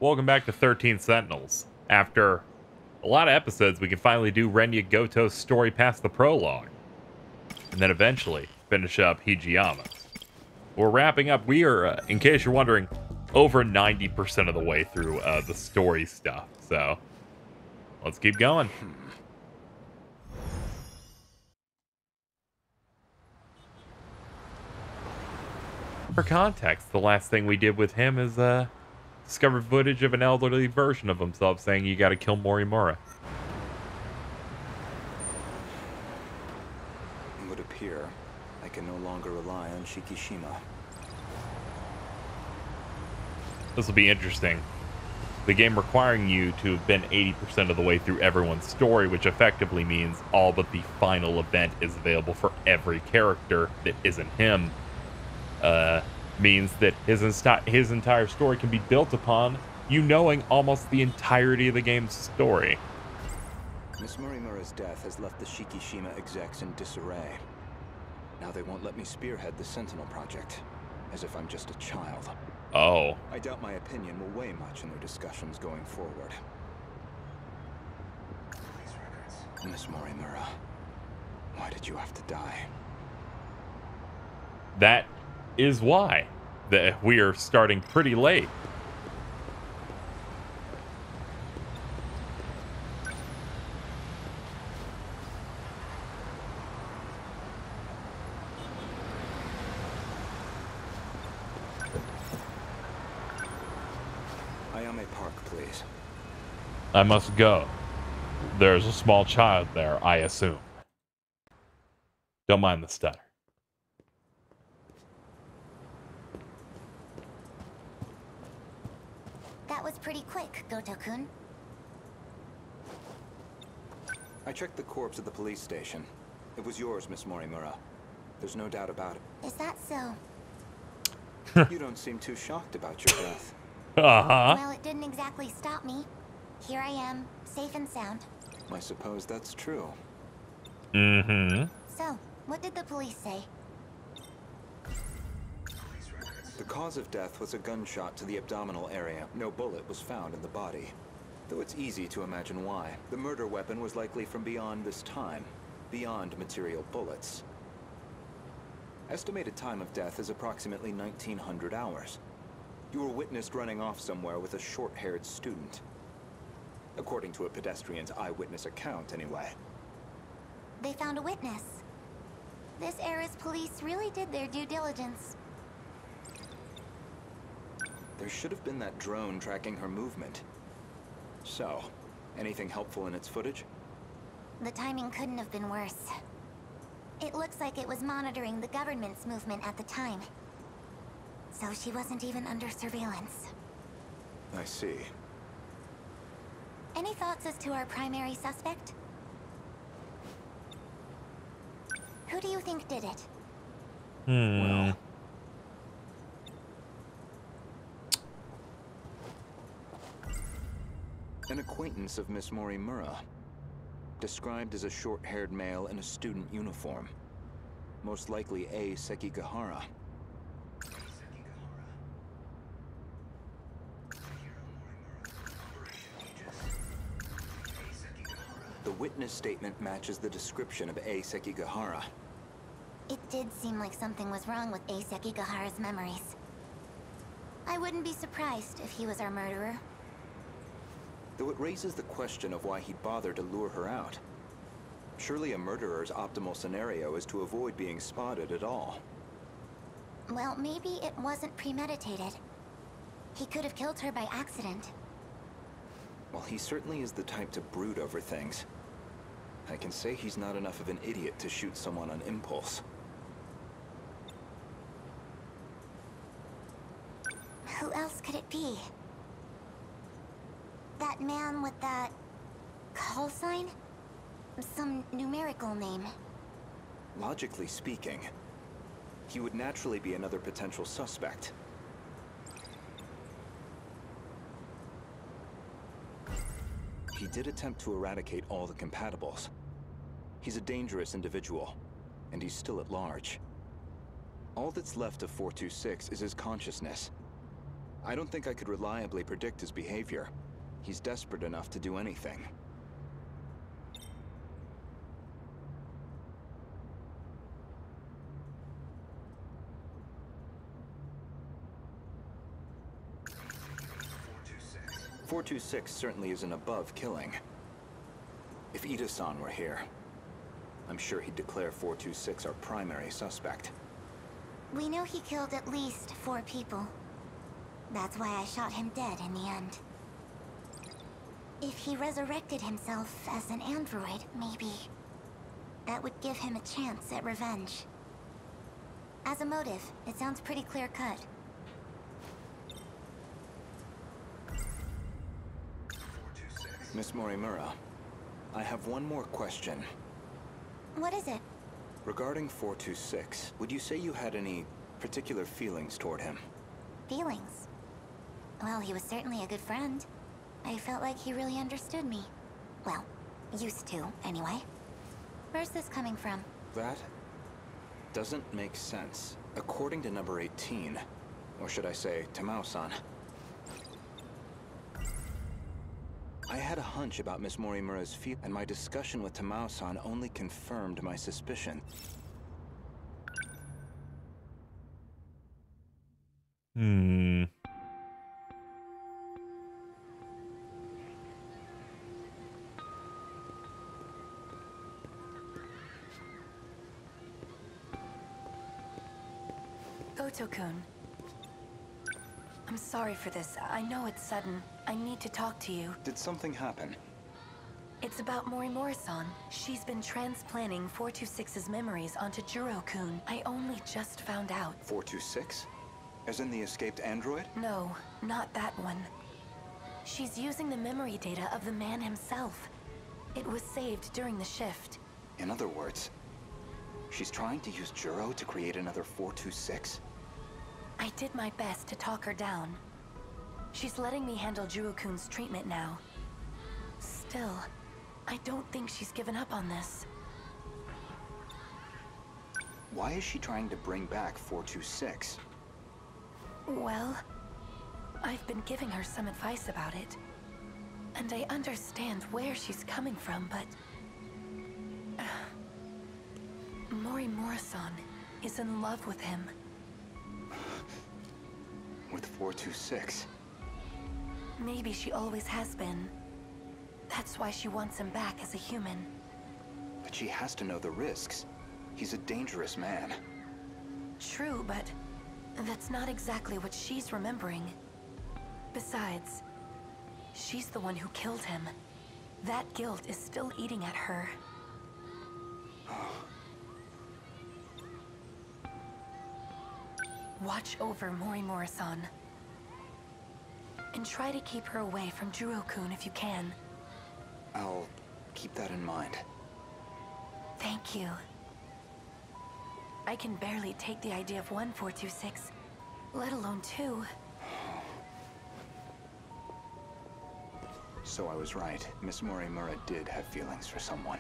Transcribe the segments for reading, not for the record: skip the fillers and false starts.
Welcome back to 13 Sentinels. After a lot of episodes, we can finally do Renya Goto's story past the prologue. And then eventually finish up Hijiyama. We're wrapping up. We are, in case you're wondering, over 90% of the way through the story stuff. So, let's keep going. For context, the last thing we did with him is discovered footage of an elderly version of himself saying you gotta kill Morimura. It would appear I can no longer rely on Shikishima. This will be interesting. The game requiring you to have been 80% of the way through everyone's story, which effectively means all but the final event is available for every character that isn't him, means that his entire story can be built upon you knowing almost the entirety of the game's story. Miss Morimura's death has left the Shikishima execs in disarray. Now they won't let me spearhead the Sentinel project, as if I'm just a child. Oh. I doubt my opinion will weigh much in their discussions going forward. Miss Morimura, why did you have to die? That is why that we are starting pretty late. Ayame Park, please. I must go. There's a small child there, I assume. Don't mind the stutter. That was pretty quick, Goto-kun. I checked the corpse at the police station. It was yours, Miss Morimura. There's no doubt about it. Is that so? You don't seem too shocked about your death. Uh-huh. Well, it didn't exactly stop me. Here I am, safe and sound. I suppose that's true. Mm-hmm. So, what did the police say? The cause of death was a gunshot to the abdominal area. No bullet was found in the body. Though it's easy to imagine why. The murder weapon was likely from beyond this time, beyond material bullets. Estimated time of death is approximately 1900 hours. You were witnessed running off somewhere with a short-haired student. According to a pedestrian's eyewitness account, anyway. They found a witness. This era's police really did their due diligence. There should have been that drone tracking her movement. So, anything helpful in its footage? The timing couldn't have been worse. It looks like it was monitoring the government's movement at the time. So she wasn't even under surveillance. I see. Any thoughts as to our primary suspect? Who do you think did it? Well... an acquaintance of Miss Morimura. Described as a short-haired male in a student uniform. Most likely A. Sekigahara. The witness statement matches the description of A. Sekigahara. It did seem like something was wrong with A. Sekigahara's memories. I wouldn't be surprised if he was our murderer. Though it raises the question of why he bothered to lure her out. Surely a murderer's optimal scenario is to avoid being spotted at all. Well, maybe it wasn't premeditated. He could have killed her by accident. Well, he certainly is the type to brood over things. I can say he's not enough of an idiot to shoot someone on impulse. Who else could it be? That man with that... call sign? Some numerical name. Logically speaking, he would naturally be another potential suspect. He did attempt to eradicate all the compatibles. He's a dangerous individual, and he's still at large. All that's left of 426 is his consciousness. I don't think I could reliably predict his behavior. He's desperate enough to do anything. .426 certainly isn't above killing. If Ida-san were here, I'm sure he'd declare 426 our primary suspect. We know he killed at least 4 people. That's why I shot him dead in the end. If he resurrected himself as an android, maybe that would give him a chance at revenge. As a motive, it sounds pretty clear-cut. Miss Morimura, I have one more question. What is it? Regarding 426, would you say you had any particular feelings toward him? Feelings? Well, he was certainly a good friend. I felt like he really understood me. Well, used to, anyway. Where's this coming from? That doesn't make sense. According to number 18, or should I say, Tamao-san, I had a hunch about Miss Morimura's feet, and my discussion with Tamao-san only confirmed my suspicion. Goto-kun. I'm sorry for this. I know it's sudden. I need to talk to you. Did something happen? It's about Morimura-san. She's been transplanting 426's memories onto Juro-kun. I only just found out. 426? As in the escaped android? No, not that one. She's using the memory data of the man himself. It was saved during the shift. In other words, she's trying to use Juro to create another 426? I did my best to talk her down. She's letting me handle Juro-kun's treatment now. Still, I don't think she's given up on this. Why is she trying to bring back 426? Well, I've been giving her some advice about it. And I understand where she's coming from, but... Morimura-san is in love with him. With 426? Maybe she always has been. That's why she wants him back as a human. But she has to know the risks. He's a dangerous man. True, but that's not exactly what she's remembering. Besides, she's the one who killed him. That guilt is still eating at her. Watch over Morimura-san. And try to keep her away from Juro-kun if you can. I'll keep that in mind. Thank you. I can barely take the idea of 426, let alone 2. So I was right. Miss Morimura did have feelings for someone.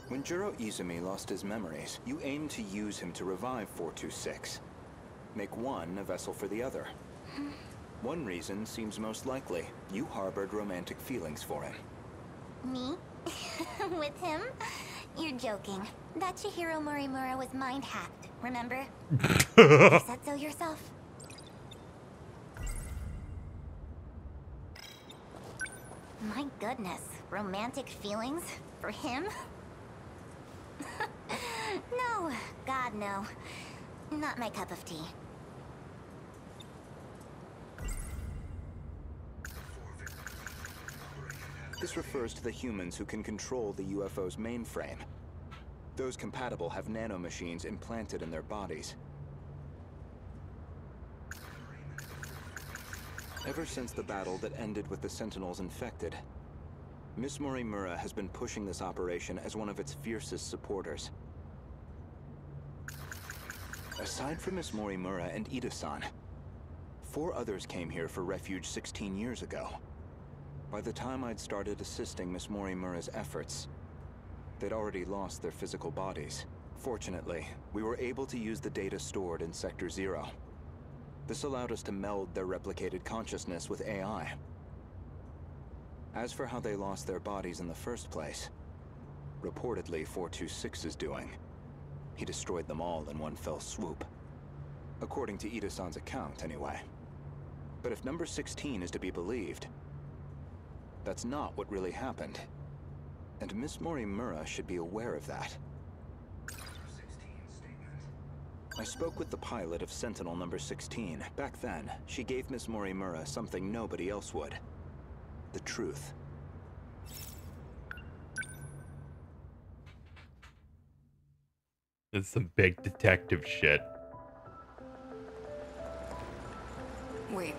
When Juro Izumi lost his memories, you aimed to use him to revive 426. Make one a vessel for the other. One reason seems most likely. You harbored romantic feelings for him. Me? With him? You're joking. That Chihiro Morimura was mind-hacked, remember? You said so yourself. My goodness, romantic feelings? For him? No, God no. Not my cup of tea. This refers to the humans who can control the UFO's mainframe. Those compatible have nanomachines implanted in their bodies. Ever since the battle that ended with the Sentinels infected, Miss Morimura has been pushing this operation as one of its fiercest supporters. Aside from Miss Morimura and Ida-san, 4 others came here for refuge 16 years ago. By the time I'd started assisting Miss Morimura's efforts, they'd already lost their physical bodies. Fortunately, we were able to use the data stored in Sector 0. This allowed us to meld their replicated consciousness with AI. As for how they lost their bodies in the first place, reportedly 426 is doing. He destroyed them all in one fell swoop. According to Ida-san's account, anyway. But if number 16 is to be believed, that's not what really happened. And Miss Morimura should be aware of that. I spoke with the pilot of Sentinel number 16. Back then, she gave Miss Morimura something nobody else would. The truth. It's some big detective shit. Wait,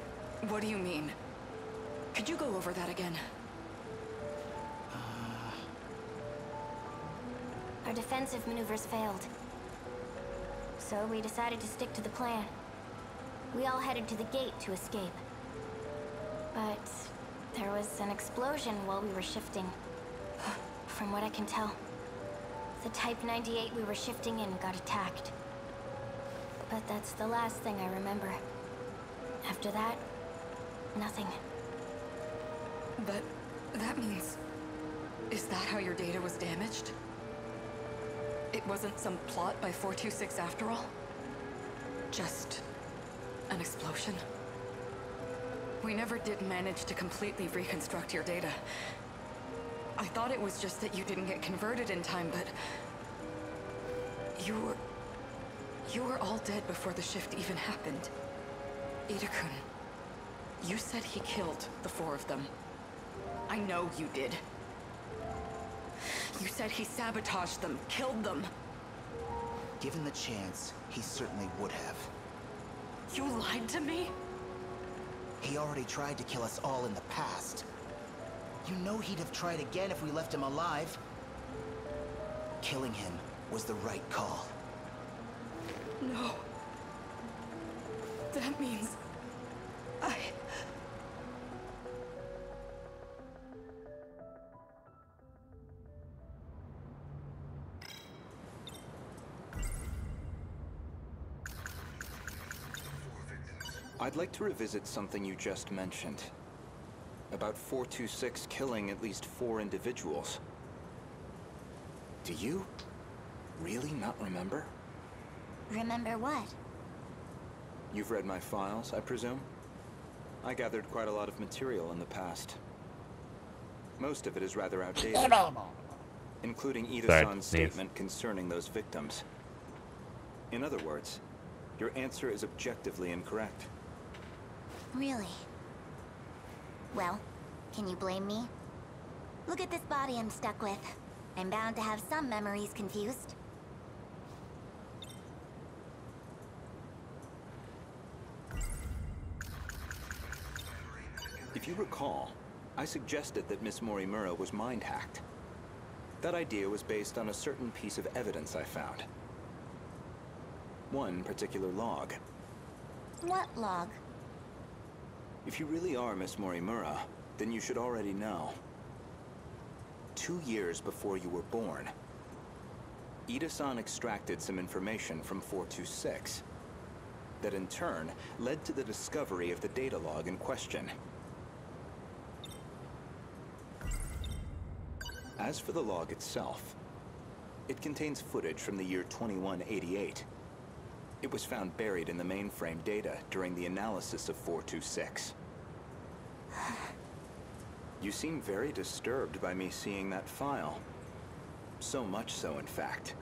what do you mean? Could you go over that again? Our defensive maneuvers failed. So we decided to stick to the plan. We all headed to the gate to escape. But there was an explosion while we were shifting. From what I can tell, the Type 98 we were shifting in got attacked. But that's the last thing I remember. After that, nothing. But that means... Is that how your data was damaged? It wasn't some plot by 426 after all? Just an explosion? We never did manage to completely reconstruct your data. I thought it was just that you didn't get converted in time, but... You were all dead before the shift even happened. Ida-kun, you said he killed the 4 of them. I know you did. You said he sabotaged them, killed them. Given the chance, he certainly would have. You lied to me? He already tried to kill us all in the past. You know he'd have tried again if we left him alive. Killing him was the right call. No. That means... I'd like to revisit something you just mentioned. About 426 killing at least 4 individuals. Do you really not remember? Remember what? You've read my files, I presume? I gathered quite a lot of material in the past. Most of it is rather outdated, including Ida-san's statement concerning those victims. In other words, your answer is objectively incorrect. Really? Well, can you blame me? Look at this body I'm stuck with. I'm bound to have some memories confused. If you recall, I suggested that Miss Morimura was mind-hacked. That idea was based on a certain piece of evidence I found. One particular log. What log? If you really are Miss Morimura, then you should already know. 2 years before you were born, Ida-san extracted some information from 426 that in turn led to the discovery of the data log in question. As for the log itself, it contains footage from the year 2188. It was found buried in the mainframe data during the analysis of 426. You seem very disturbed by me seeing that file. So much so, in fact,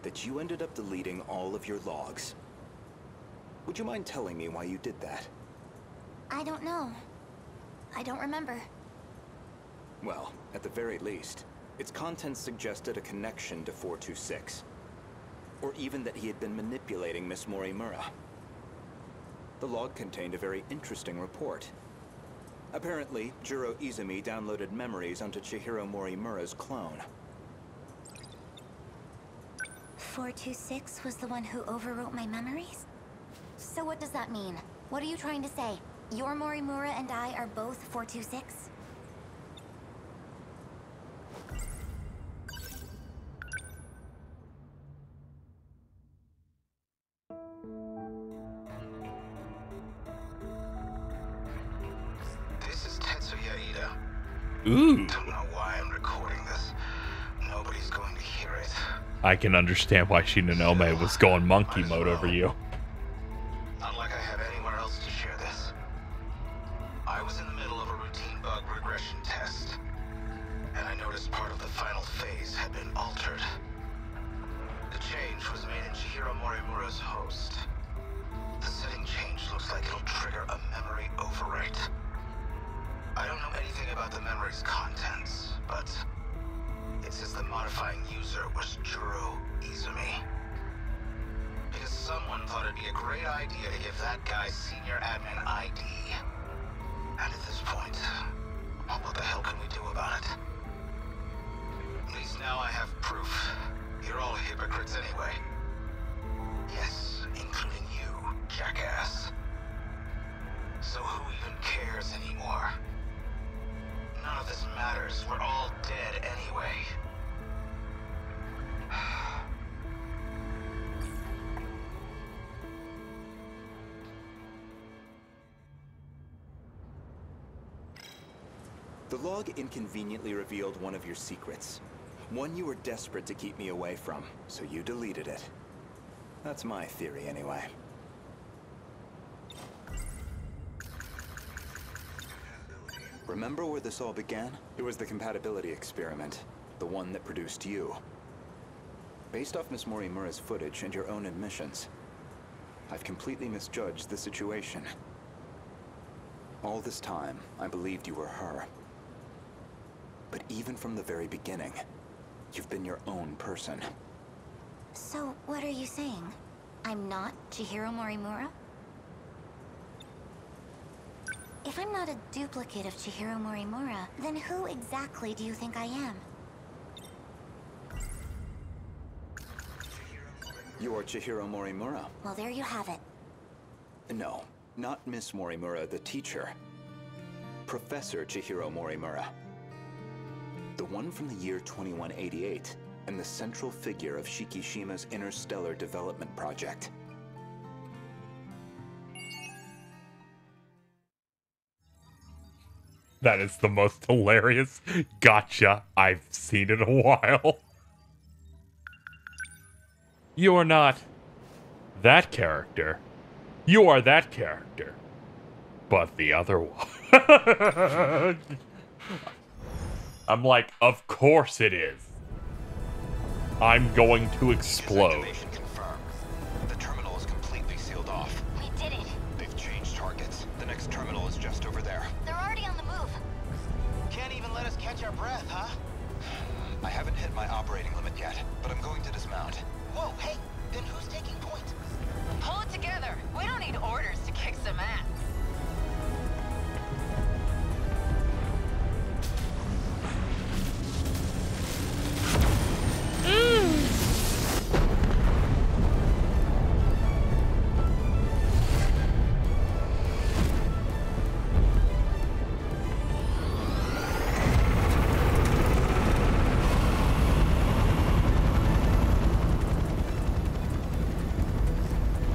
that you ended up deleting all of your logs. Would you mind telling me why you did that? I don't know. I don't remember. Well, at the very least, its contents suggested a connection to 426. Or even that he had been manipulating Miss Morimura. The log contained a very interesting report. Apparently, Jiro Izumi downloaded memories onto Chihiro Morimura's clone. 426 was the one who overwrote my memories? So what does that mean? What are you trying to say? Your Morimura and I are both 426? This is Tetsuya Ida. Ooh. Don't know why I'm recording this. Nobody's going to hear it. I can understand why Shinonome was going monkey mode over you. Not like I have anywhere else to share this. I was in the middle of a routine bug regression test, and I noticed part of the final phase had been altered. The change was made in Chihiro Morimura's host. The setting change looks like it'll trigger a memory overwrite. I don't know anything about the memory's contents, but it says the modifying user was Juro Izumi. Because someone thought it'd be a great idea to give that guy senior admin ID. And at this point, what the hell can we do about it? At least now I have proof. You're all hypocrites anyway. Yes, including you, jackass. So who even cares anymore? None of this matters. We're all dead anyway. The log inconveniently revealed one of your secrets. One you were desperate to keep me away from, so you deleted it. That's my theory, anyway. Remember where this all began? It was the compatibility experiment, the one that produced you. Based off Miss Morimura's footage and your own admissions, I've completely misjudged the situation. All this time, I believed you were her. But even from the very beginning, you've been your own person. So, what are you saying? I'm not Chihiro Morimura? If I'm not a duplicate of Chihiro Morimura, then who exactly do you think I am? You're Chihiro Morimura. Well, there you have it. No, not Miss Morimura, the teacher. Professor Chihiro Morimura. The one from the year 2188, and the central figure of Shikishima's interstellar development project. That is the most hilarious gotcha I've seen in a while. You are not that character. You are that character. But the other one. I'm like, of course it is. I'm going to explode. Activation confirmed. The terminal is completely sealed off. We did it. They've changed targets. The next terminal is just over there. They're already on the move. Can't even let us catch our breath, huh? I haven't hit my operating limit yet, but I'm going to dismount. Whoa, hey, then who's taking point? Pull it together. We don't need orders to kick some ass.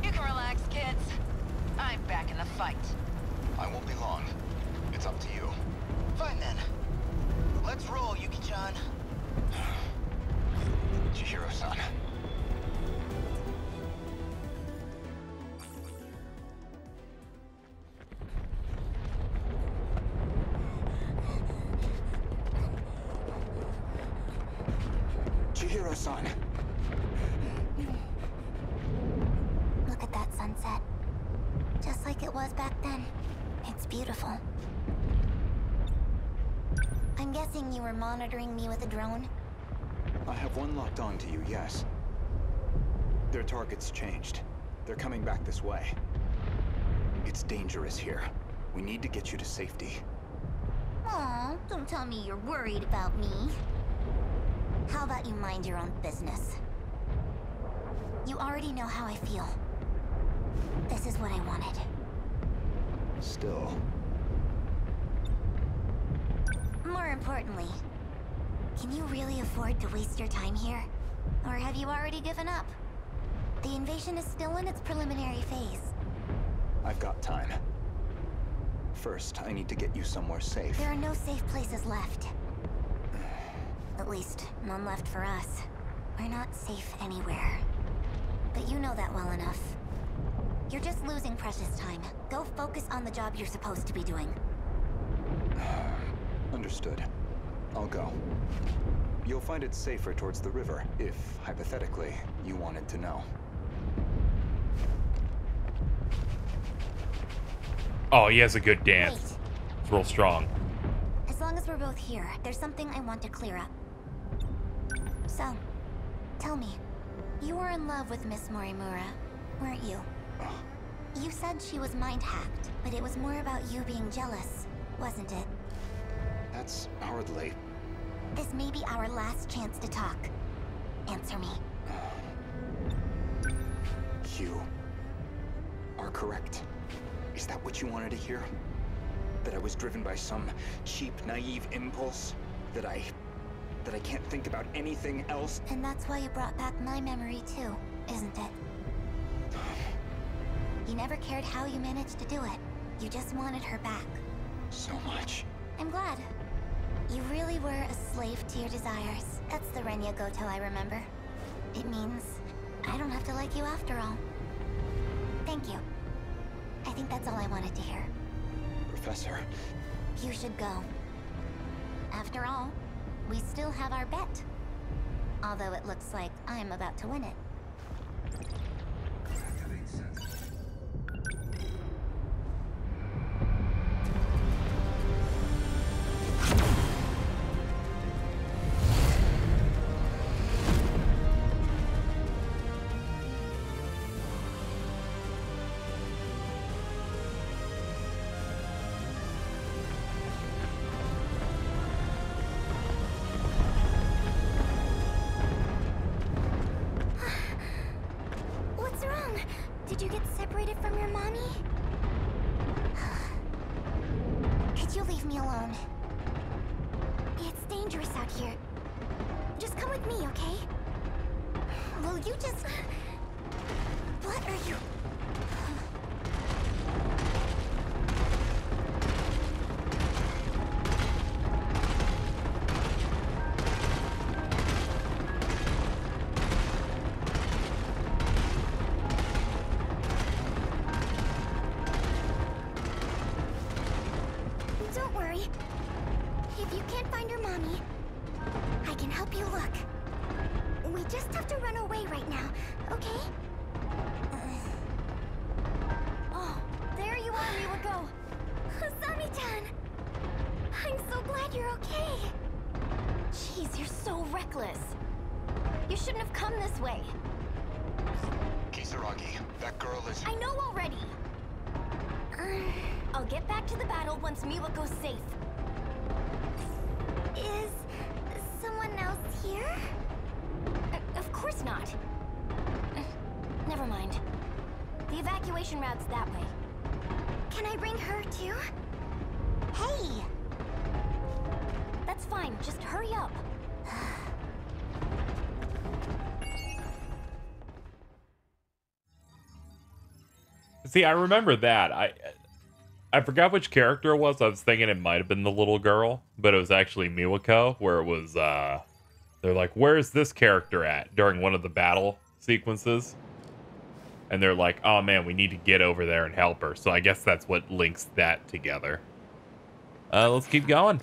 You can relax, kids. I'm back in the fight. I won't be long. It's up to you. Fine then. Let's roll, Yuki-chan. Chihiro-san. Chihiro-san. Look at that sunset. Just like it was back then. It's beautiful. I'm guessing you were monitoring me with a drone? I have one locked on to you, yes. Their target's changed. They're coming back this way. It's dangerous here. We need to get you to safety. Aw, don't tell me you're worried about me. How about you mind your own business? You already know how I feel. This is what I wanted. Still. More importantly, can you really afford to waste your time here? Or have you already given up? The invasion is still in its preliminary phase. I've got time. First, I need to get you somewhere safe. There are no safe places left. At least, none left for us. We're not safe anywhere. But you know that well enough. You're just losing precious time. Go focus on the job you're supposed to be doing. Understood. I'll go. You'll find it safer towards the river, if, hypothetically, you wanted to know. Oh, he has a good dance. Wait. It's real strong. As long as we're both here, there's something I want to clear up. So, tell me, you were in love with Miss Morimura, weren't you? You said she was mind-hacked, but it was more about you being jealous, wasn't it? That's hardly... This may be our last chance to talk. Answer me. You are correct. Is that what you wanted to hear? That I was driven by some cheap, naive impulse? That I can't think about anything else? And that's why you brought back my memory too, isn't it? You never cared how you managed to do it. You just wanted her back. So much. I'm glad. You really were a slave to your desires. That's the Renya Goto I remember. It means I don't have to like you after all. Thank you. I think that's all I wanted to hear. Professor. You should go. After all, we still have our bet. Although it looks like I'm about to win it. Did you get separated from your mommy? Could you leave me alone? It's dangerous out here. Just come with me, okay? Will you just... What are you... route's that way. Can I bring her too? Hey! That's fine, just hurry up. See, I remember that. I forgot which character it was. I was thinking it might have been the little girl, but it was actually Miwako, where it was, they're like, where's this character at? During one of the battle sequences. And they're like, oh man, we need to get over there and help her. So I guess that's what links that together. Let's keep going.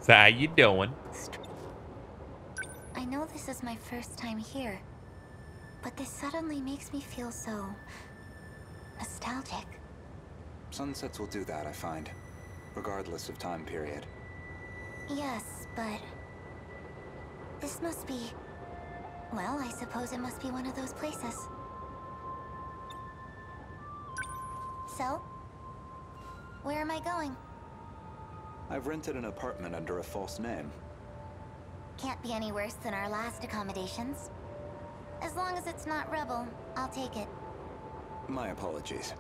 So how you doing? I know this is my first time here, but this suddenly makes me feel so nostalgic. Sunsets will do that, I find, regardless of time period. Yes, but this must be, well, I suppose it must be one of those places. So, Where am I going? I've rented an apartment under a false name. Can't be any worse than our last accommodations. As long as it's not Rebel, I'll take it. My apologies.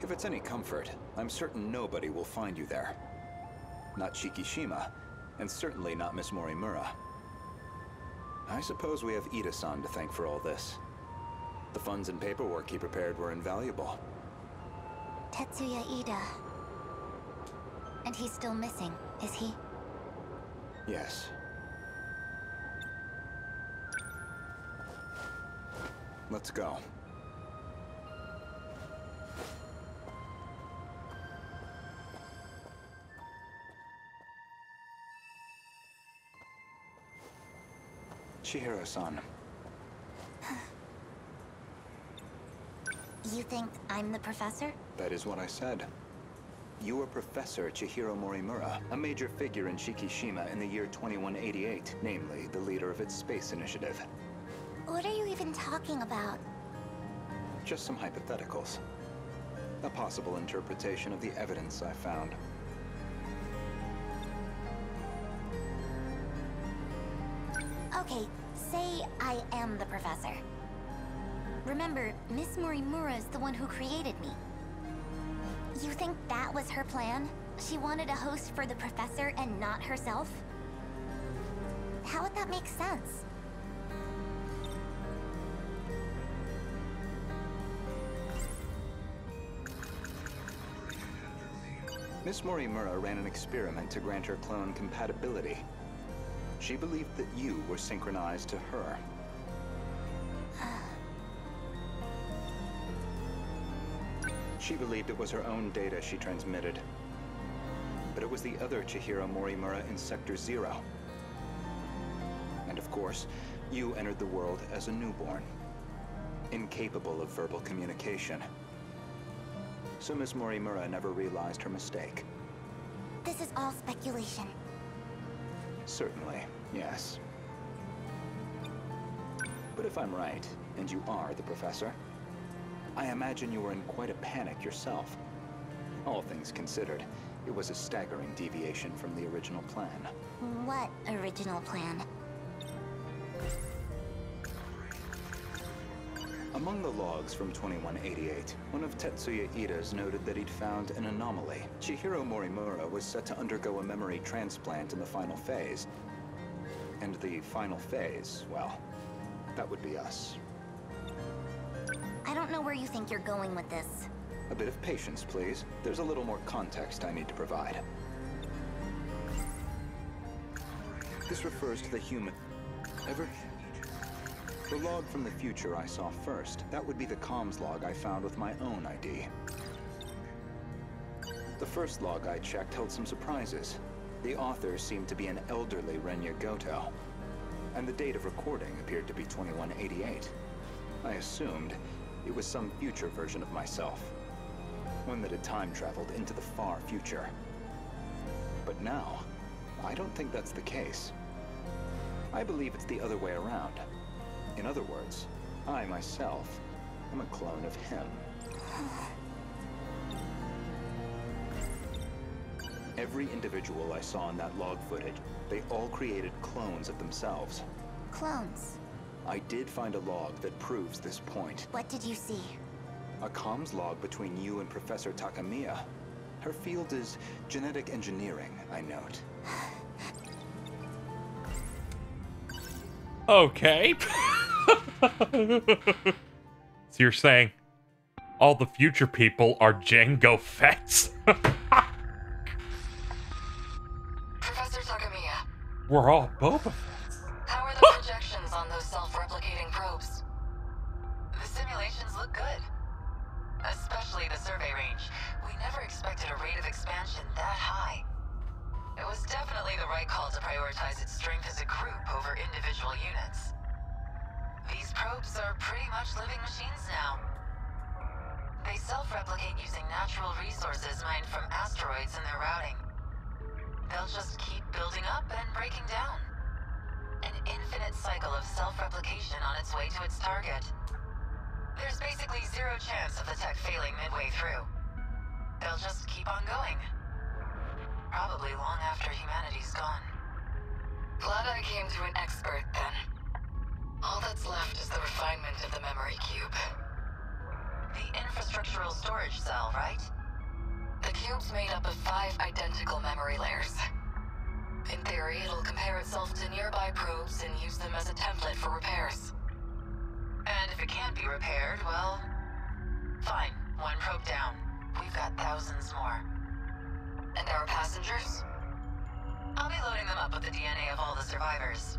If it's any comfort, I'm certain nobody will find you there. Not Shikishima, and certainly not Miss Morimura. I suppose we have Ida-san to thank for all this. The funds and paperwork he prepared were invaluable. Tetsuya Ida. And he's still missing, is he? Yes. Let's go. Chihiro-san. You think I'm the professor? That is what I said. You are Professor Chihiro Morimura, a major figure in Shikishima in the year 2188, namely the leader of its space initiative. What are you even talking about? Just some hypotheticals. A possible interpretation of the evidence I found. Okay, say I am the professor. Remember, Miss Morimura is the one who created me. You think that was her plan? She wanted a host for the professor and not herself? How would that make sense? Miss Morimura ran an experiment to grant her clone compatibility. She believed that you were synchronized to her. She believed it was her own data she transmitted. But it was the other Chihiro Morimura in Sector 0. And of course, you entered the world as a newborn, incapable of verbal communication. So Miss Morimura never realized her mistake. This is all speculation. Certainly, yes. But if I'm right, and you are the professor, I imagine you were in quite a panic yourself. All things considered, it was a staggering deviation from the original plan. What original plan? Among the logs from 2188, one of Tetsuya Ida's noted that he'd found an anomaly. Chihiro Morimura was set to undergo a memory transplant in the final phase. And the final phase, well, that would be us. I don't know where you think you're going with this. A bit of patience, please. There's a little more context I need to provide. This refers to the human... The log from the future I saw first. That would be the comms log I found with my own ID. The first log I checked held some surprises. The author seemed to be an elderly Renya Goto, and the date of recording appeared to be 2188. I assumed it was some future version of myself, one that had time traveled into the far future. But now, I don't think that's the case. I believe it's the other way around. In other words, I myself am a clone of him. Every individual I saw in that log footage, they all created clones of themselves. Clones. I did find a log that proves this point. What did you see? A comms log between you and Professor Takamiya. Her field is genetic engineering, I note. Okay. So you're saying all the future people are Jango Fett's? Professor Takamiya, We're all Boba Fett's. how are the projections on those self-replicating probes? The simulations look good. Especially the survey range. We never expected a rate of expansion that high. It was definitely the right call to prioritize its strength as a group over individual units. These probes are pretty much living machines now. They self-replicate using natural resources mined from asteroids in their routing. They'll just keep building up and breaking down. An infinite cycle of self-replication on its way to its target. There's basically zero chance of the tech failing midway through. they'll just keep on going. Probably long after humanity's gone. Glad I came to an expert then. All that's left is the refinement of the memory cube. The infrastructural storage cell, right? The cube's made up of 5 identical memory layers. In theory, it'll compare itself to nearby probes and use them as a template for repairs. And if it can't be repaired, well, fine. One probe down. We've got thousands more. And our passengers? I'll be loading them up with the DNA of all the survivors.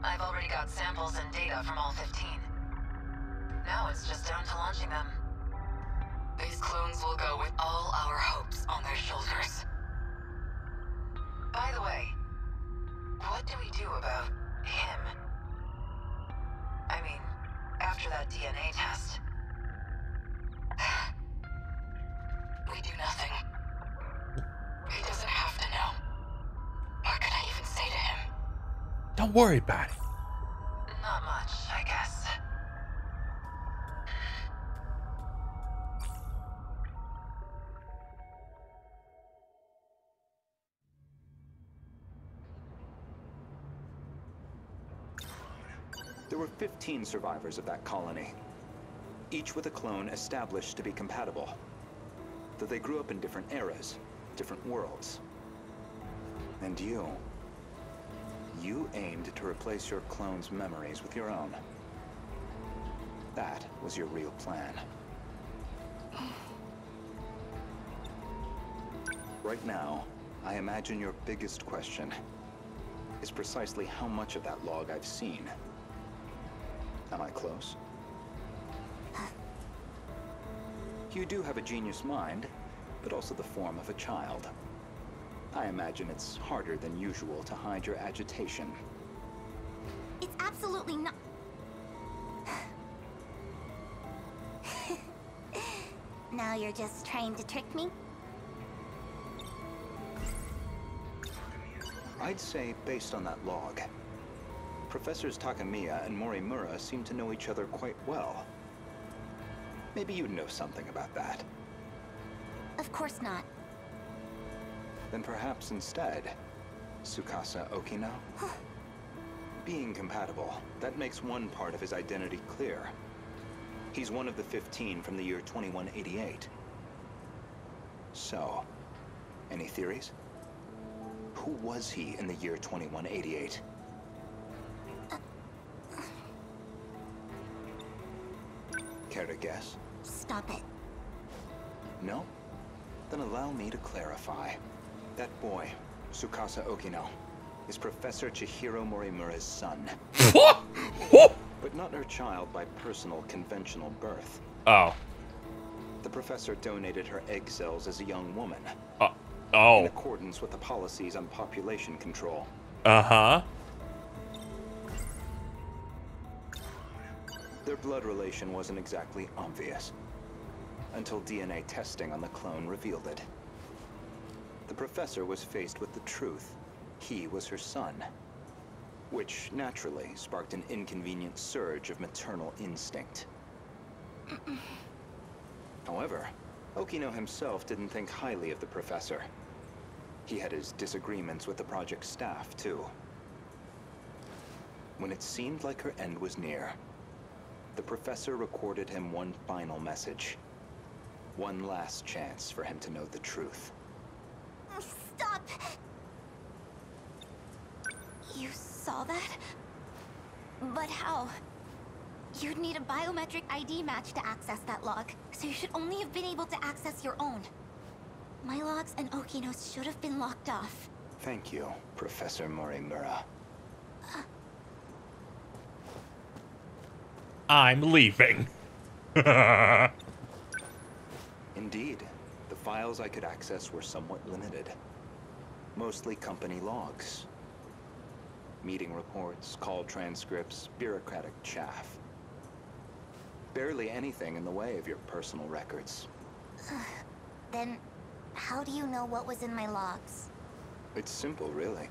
I've already got samples and data from all 15. Now it's just down to launching them. These clones will go with all our hopes on their shoulders. By the way, what do we do about him? I mean, after that DNA test. We do nothing. He doesn't have to know. What could I even say to him? Don't worry about it. Not much, I guess. There were 15 survivors of that colony, each with a clone established to be compatible. Though they grew up in different eras, different worlds. And you aimed to replace your clone's memories with your own. That was your real plan. Right now, I imagine your biggest question is precisely how much of that log I've seen. Am I close? You do have a genius mind, but also the form of a child. I imagine it's harder than usual to hide your agitation. It's absolutely not. Now you're just trying to trick me? I'd say, based on that log, Professors Takamiya and Morimura seem to know each other quite well. Maybe you know something about that. Of course not. Then perhaps instead, Tsukasa Okino? Being compatible, that makes one part of his identity clear. He's one of the 15 from the year 2188. So, any theories? Who was he in the year 2188? Care to guess? Stop it. No? Then allow me to clarify. That boy, Tsukasa Okino, is Professor Chihiro Morimura's son. But not her child by personal conventional birth. Oh. The professor donated her egg cells as a young woman. In Oh. accordance with the policies on population control. Uh-huh. Their blood relation wasn't exactly obvious, until DNA testing on the clone revealed it. The professor was faced with the truth. He was her son, which naturally sparked an inconvenient surge of maternal instinct. However, Okino himself didn't think highly of the professor. He had his disagreements with the project staff, too. When it seemed like her end was near, the professor recorded him one final message. One last chance for him to know the truth. Stop! You saw that? But how? You'd need a biometric ID match to access that log, so you should only have been able to access your own. My logs and Okino's should have been locked off. Thank you, Professor Morimura. I'm leaving. Indeed, the files I could access were somewhat limited. Mostly company logs. Meeting reports, call transcripts, bureaucratic chaff. Barely anything in the way of your personal records. Then, how do you know what was in my logs? It's simple, really.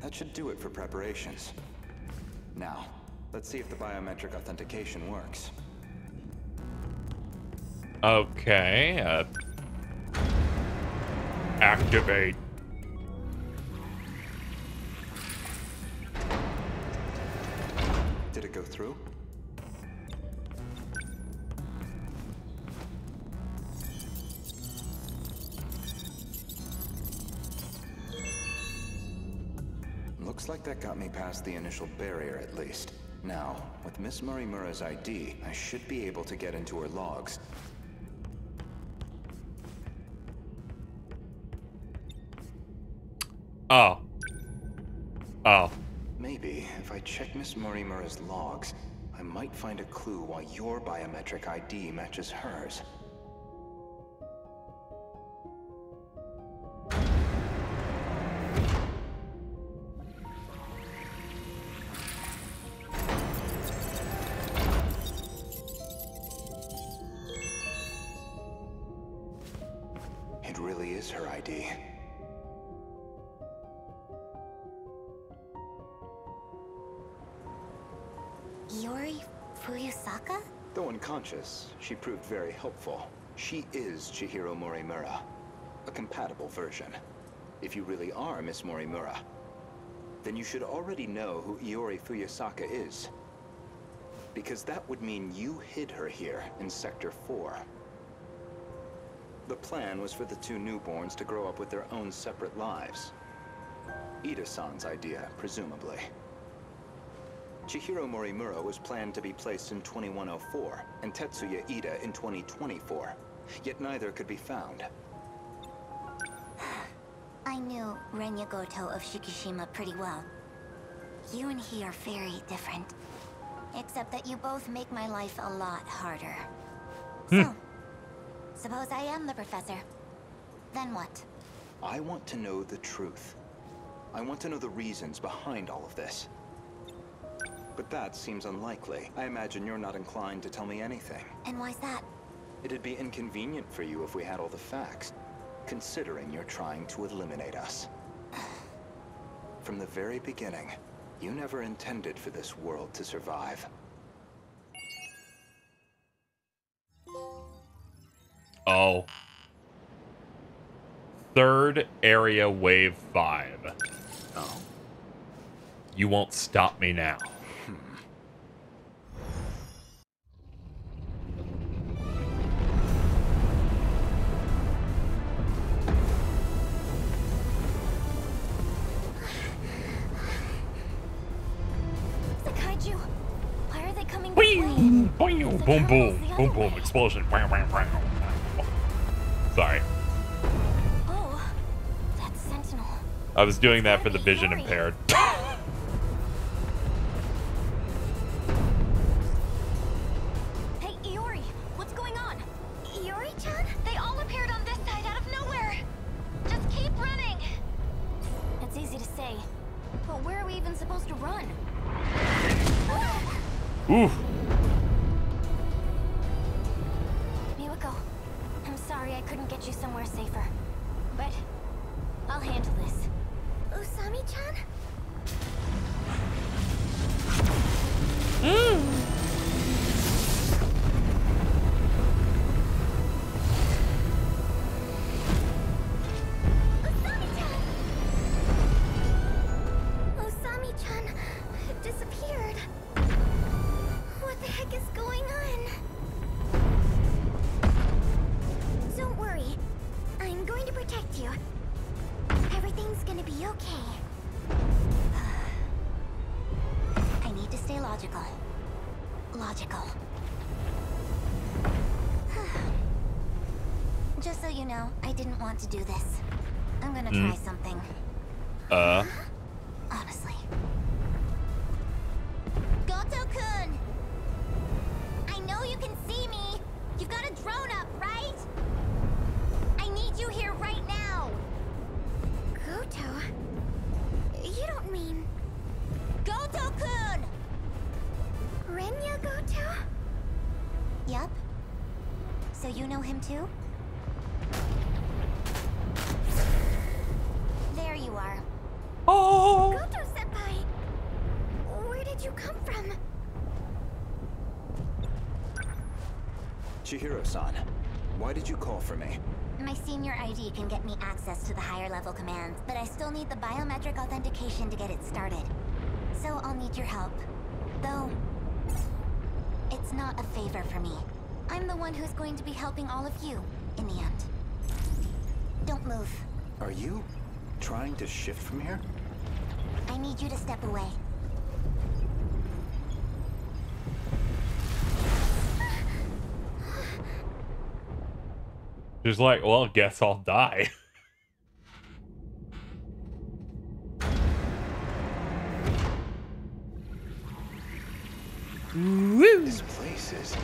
That should do it for preparations. Now, let's see if the biometric authentication works. Okay. Activate. Did it go through? Looks like that got me past the initial barrier at least. Now, with Miss Morimura's ID, I should be able to get into her logs. Oh. Oh. Maybe, if I check Miss Morimura's logs, I might find a clue why your biometric ID matches hers. It really is her ID. Iori Fuyusaka? Though unconscious, she proved very helpful. She is Chihiro Morimura, a compatible version. If you really are Miss Morimura, then you should already know who Iori Fuyusaka is. Because that would mean you hid her here in Sector 4. The plan was for the two newborns to grow up with their own separate lives. Ida-san's idea, presumably. Chihiro Morimura was planned to be placed in 2104, and Tetsuya Ida in 2024. Yet neither could be found. I knew Renya Goto of Shikishima pretty well. You and he are very different. Except that you both make my life a lot harder. So, suppose I am the professor. Then what? I want to know the truth. I want to know the reasons behind all of this. But that seems unlikely. I imagine you're not inclined to tell me anything. And why's that? It'd be inconvenient for you if we had all the facts, considering you're trying to eliminate us. From the very beginning, you never intended for this world to survive. Oh. Third area wave 5. Oh? You won't stop me now. Why are they coming Boom, this way? boom, boom, boom, boom, boom, explosion. Sorry. Oh, that's Sentinel. I was doing that for the vision impaired. Hey, Iori, what's going on? Iori-chan? They all appeared on this side out of nowhere. Just keep running. It's easy to say, but where are we even supposed to run? Oof. Miwako, I'm sorry I couldn't get you somewhere safer, but I'll handle this. Usami-chan? Usami-chan disappeared. What the heck is going on? Don't worry. I'm going to protect you. Everything's gonna be okay. I need to stay logical. Logical. Just so you know, I didn't want to do this. I'm gonna try something. Honestly. Goto-kun! I know you can see me! You've got a drone up, right? I need you here right now! Goto? You don't mean... Goto-kun! Renya Goto? Yup. So you know him too? There you are. Oh. Goto-senpai! Where did you come Chihiro-san, why did you call for me? My senior ID can get me access to the higher level commands, but I still need the biometric authentication to get it started. So I'll need your help. Though, it's not a favor for me. I'm the one who's going to be helping all of you, in the end. Don't move. Are you trying to shift from here? I need you to step away. Just like, well, guess I'll die. This place is...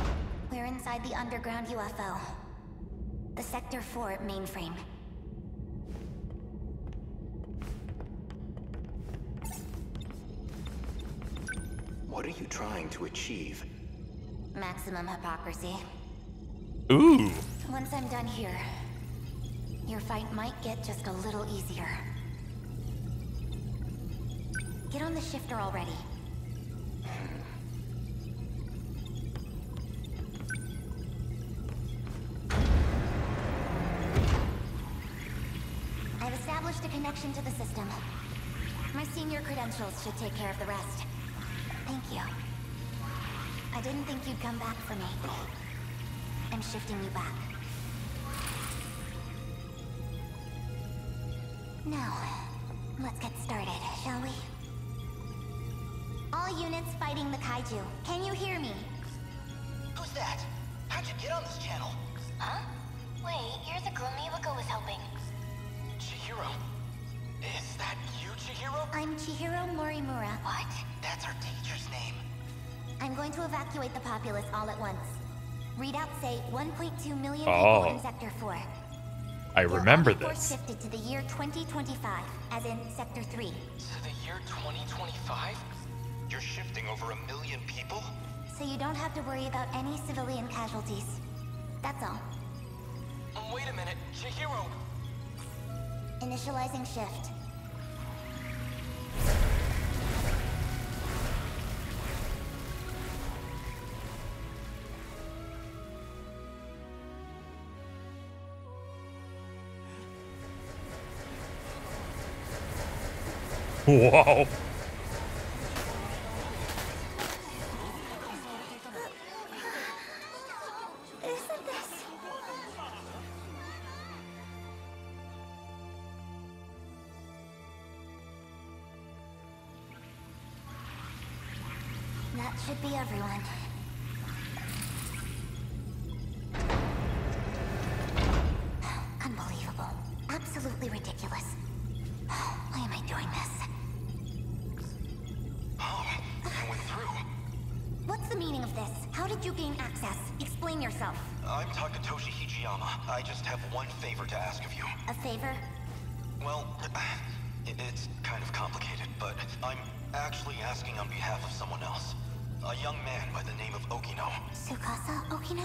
We're inside the underground UFO. The Sector 4 mainframe. What are you trying to achieve? Maximum hypocrisy. Ooh. Once I'm done here, your fight might get just a little easier. Get on the shifter already. I've established a connection to the system. My senior credentials should take care of the rest. Thank you. I didn't think you'd come back for me. I'm shifting you back. Now, let's get started, shall we? All units fighting the kaiju, can you hear me? Who's that? How'd you get on this channel? Huh? Wait, you're the girl Miwako was helping. Chihiro. Is that you, Chihiro? I'm Chihiro Morimura. What? That's our teacher's name. I'm going to evacuate the populace all at once. Readouts say 1.2 million people Oh. in Sector 4. I remember They'll all be this. shifted to the year 2025, as in Sector 3. To the year 2025? You're shifting over 1 million people? So you don't have to worry about any civilian casualties. That's all. Wait a minute, Chihiro! Initializing shift. Whoa. Isn't this? That should be everyone. Unbelievable. Absolutely ridiculous. Why am I doing this? Oh, I went through. What's the meaning of this? How did you gain access? Explain yourself. I'm Takatoshi Hijiyama. I just have one favor to ask of you. A favor? Well, it's kind of complicated, but I'm actually asking on behalf of someone else. A young man by the name of Okino. Tsukasa Okino?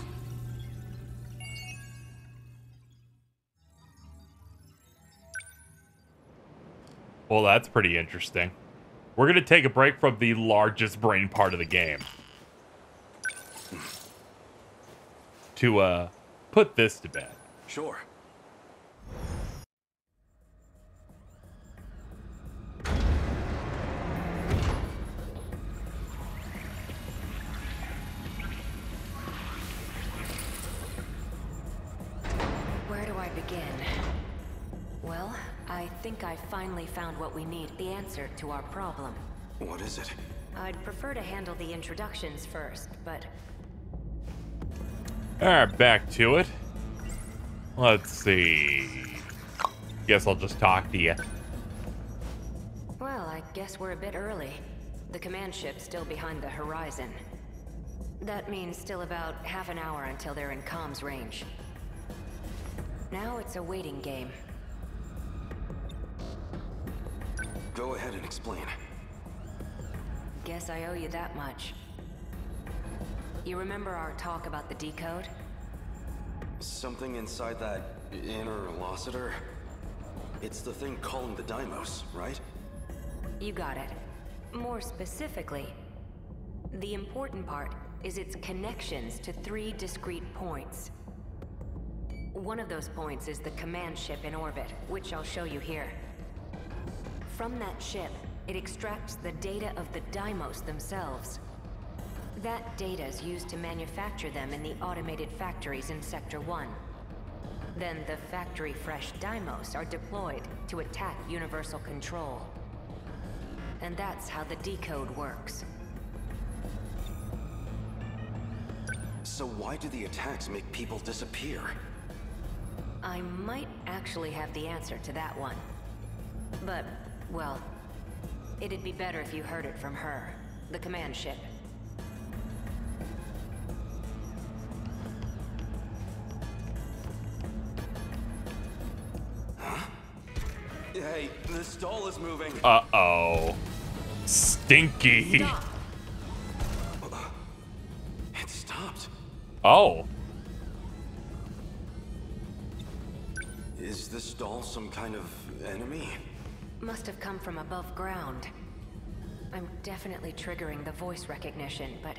Well, that's pretty interesting. We're going to take a break from the largest brain part of the game to put this to bed. Sure. Where do I begin? Well, I think I finally found what we need, the answer to our problem. What is it? I'd prefer to handle the introductions first, but Alright, back to it. Let's see. Guess I'll just talk to you. well, I guess we're a bit early. The command ship's still behind the horizon. That means still about half an hour until they're in comms range. Now it's a waiting game. Go ahead and explain. Guess I owe you that much. You remember our talk about the decode? Something inside that inner Locitor? It's the thing calling the Deimos, right? You got it. More specifically, the important part is its connections to 3 discrete points. One of those points is the command ship in orbit, which I'll show you here. From that ship, it extracts the data of the Deimos themselves. That data is used to manufacture them in the automated factories in Sector 1. Then the factory-fresh Deimos are deployed to attack Universal Control. And that's how the decode works. So why do the attacks make people disappear? I might actually have the answer to that one. But, well, it'd be better if you heard it from her, the command ship. Huh? Hey, the stall is moving. Uh-oh. Stinky. Stop. It stopped. Oh. Is this stall some kind of enemy? Must have come from above ground. I'm definitely triggering the voice recognition, but...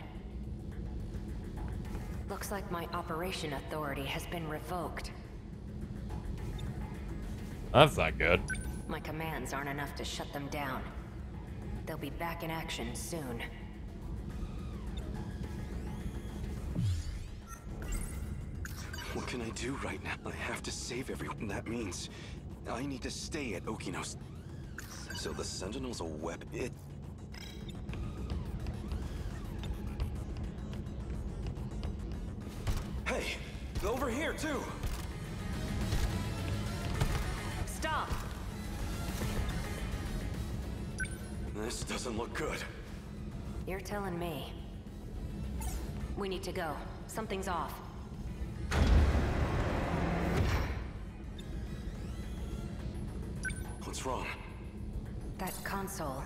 looks like my operation authority has been revoked. That's not good. My commands aren't enough to shut them down. They'll be back in action soon. What can I do right now? I have to save everyone. That means I need to stay at Okinos. So the Sentinel's a weapon. Hey, over here too. Stop! This doesn't look good. You're telling me. We need to go. Something's off. What's wrong? That console.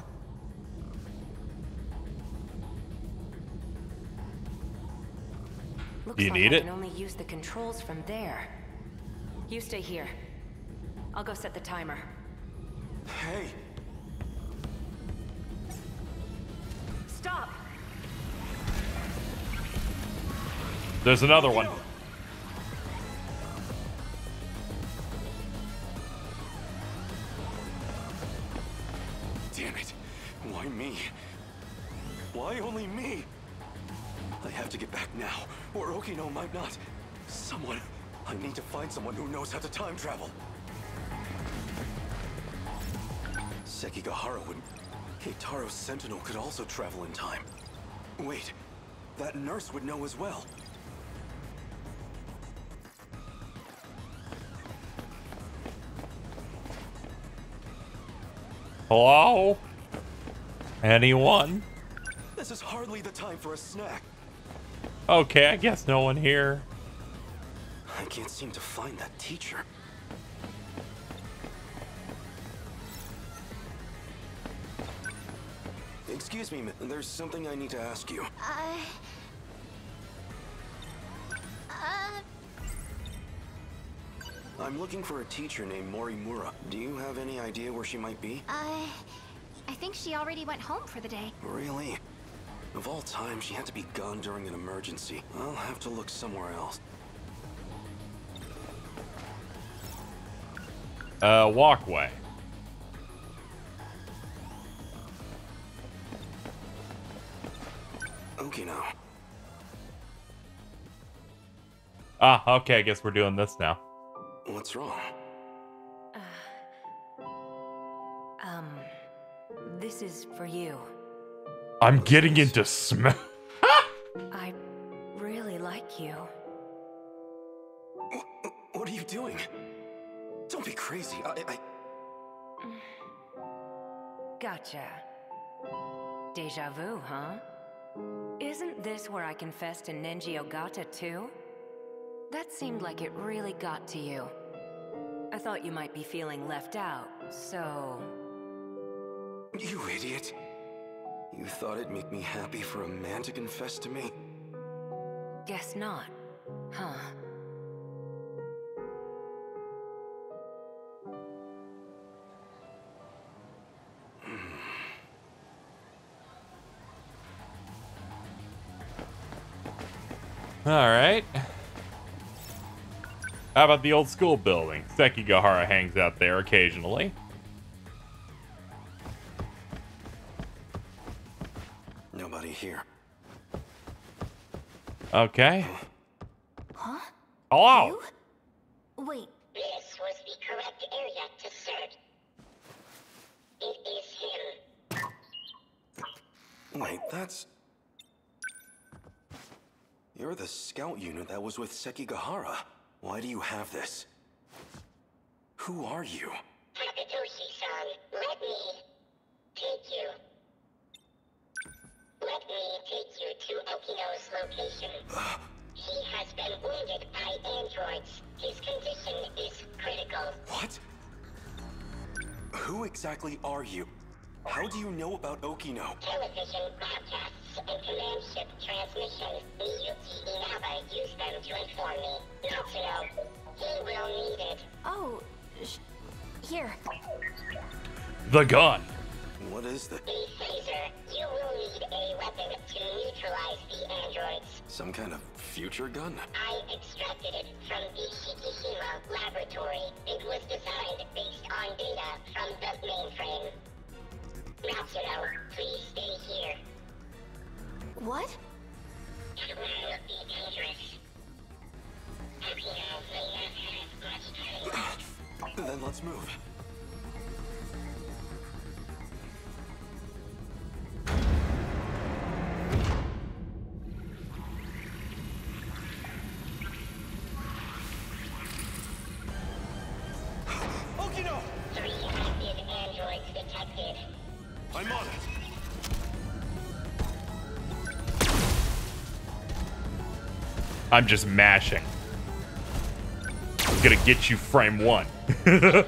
Looks You like need I it? can only use the controls from there. You stay here. I'll go set the timer. Hey! Stop! There's another one. Damn it. Why me? Why only me? I have to get back now, or Okino might not. Someone. I need to find someone who knows how to time travel. Sekigahara would... Keitaro's Sentinel could also travel in time. Wait, that nurse would know as well. Hello? Anyone? This is hardly the time for a snack. Okay, I guess no one here. I can't seem to find that teacher. Excuse me, there's something I need to ask you. I'm looking for a teacher named Morimura. Do you have any idea where she might be? I think she already went home for the day. Really? Of all time, she had to be gone during an emergency. I'll have to look somewhere else. Walkway. Okay, now. Ah, okay, I guess we're doing this now. What's wrong? This is for you. I'm getting into smell. I really like you. What are you doing? Don't be crazy. Gotcha. Deja vu, huh? Isn't this where I confessed to Nenji Ogata too? That seemed like it really got to you. I thought you might be feeling left out, so... You idiot. You thought it'd make me happy for a man to confess to me? Guess not, huh? Alright. How about the old school building? Sekigahara hangs out there occasionally. Nobody here. Okay. Huh? Hello! You? Wait. This was the correct area to search. It is him. Wait, that's... You're the scout unit that was with Sekigahara. Why do you have this? Who are you? Takatoshi-san, let me take you. Let me take you to Okino's location. He has been wounded by androids. His condition is critical. What? Who exactly are you? How do you know about Okino? Television broadcasts and command ship transmissions. Miyuki Inaba used them to inform me. Natsuno, he will need it. Oh, here. The gun! What is the... The phaser. You will need a weapon to neutralize the androids. Some kind of future gun? I extracted it from the Shikishima laboratory. It was designed based on data from the mainframe. Natsuno, please stay here. What? It will be dangerous. Okino may not have much time. Then let's move. Okino! 3 active androids detected. I'm on it. I'm just mashing. I'm gonna get you frame 1. Here.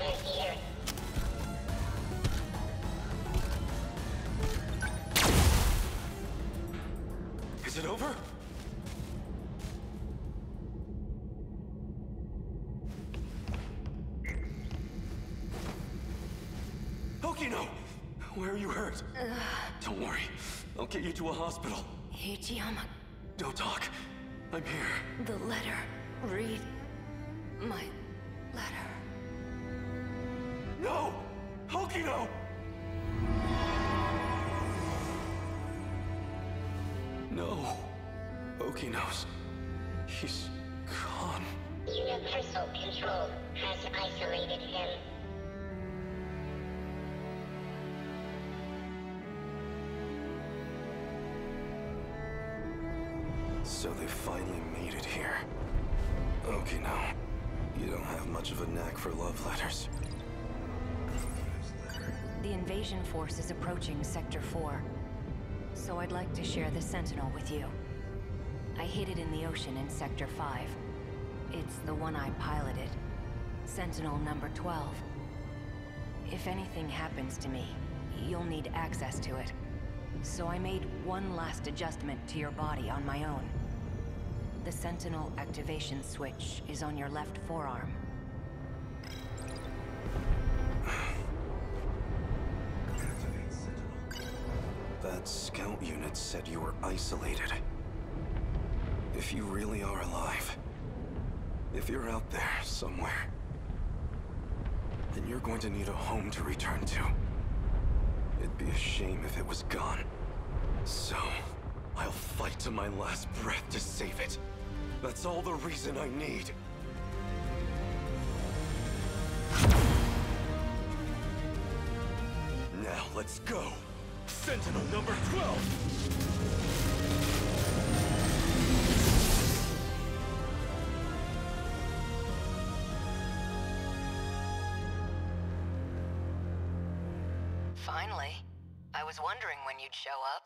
Is it over? Okino! Where are you hurt? Don't worry. I'll get you to a hospital. Ichiyama, Don't talk. I'm here. the letter. Read my letter. No! Okino! No. Okino's... He's gone. Universal Control has isolated him. So they finally made it here. Okino, you don't have much of a knack for love letters. The invasion force is approaching Sector 4, so I'd like to share the Sentinel with you. I hid it in the ocean in Sector 5. It's the one I piloted. Sentinel number 12. If anything happens to me, you'll need access to it. So I made one last adjustment to your body on my own. The Sentinel activation switch is on your left forearm. That scout unit said you were isolated. If you really are alive, if you're out there somewhere, then you're going to need a home to return to. It'd be a shame if it was gone. So, I'll fight to my last breath to save it. That's all the reason I need. Now let's go. Sentinel number 12! Finally. I was wondering when you'd show up.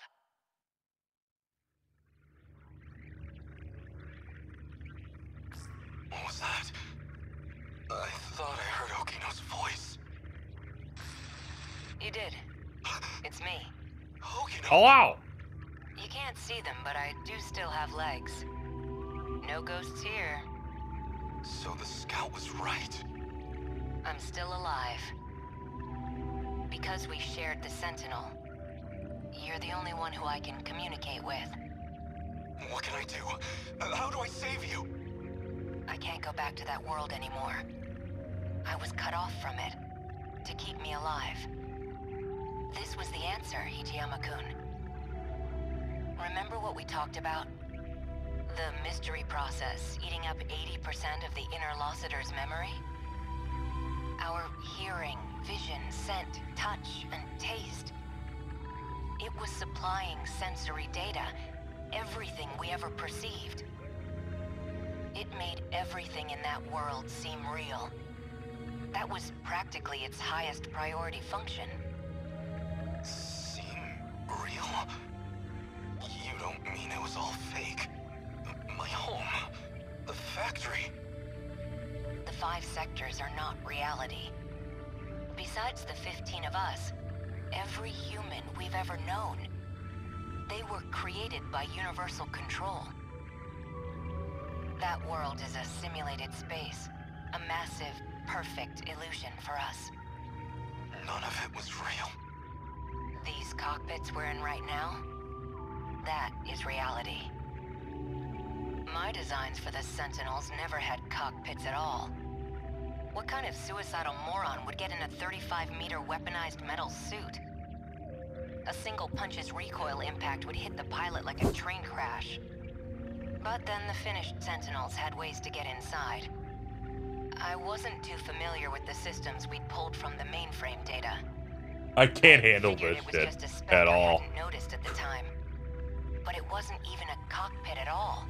What was that? I thought I heard Okino's voice. You did. It's me. Okino! Hello! You can't see them, but I do still have legs. No ghosts here. So the scout was right. I'm still alive. Because we shared the Sentinel, you're the only one who I can communicate with. What can I do? How do I save you? I can't go back to that world anymore. I was cut off from it to keep me alive. This was the answer, Hijiyama-kun. Remember what we talked about? The mystery process eating up 80% of the interlocutor's memory? Our hearing, vision, scent, touch, and taste. It was supplying sensory data, everything we ever perceived. It made everything in that world seem real. That was practically its highest priority function. Seem real? You don't mean it was all fake? My home, the factory. The 5 sectors are not reality. Besides the 15 of us, every human we've ever known, they were created by universal control. That world is a simulated space, a massive, perfect illusion for us. None of it was real. These cockpits we're in right now, that is reality. My designs for the Sentinels never had cockpits at all. What kind of suicidal moron would get in a 35-meter weaponized metal suit? A single punch's recoil impact would hit the pilot like a train crash. But then the finished Sentinels had ways to get inside. I wasn't too familiar with the systems we'd pulled from the mainframe data. I can't handle Figured this it was shit just a speck at I all. hadn't noticed at the time. But it wasn't even a cockpit at all.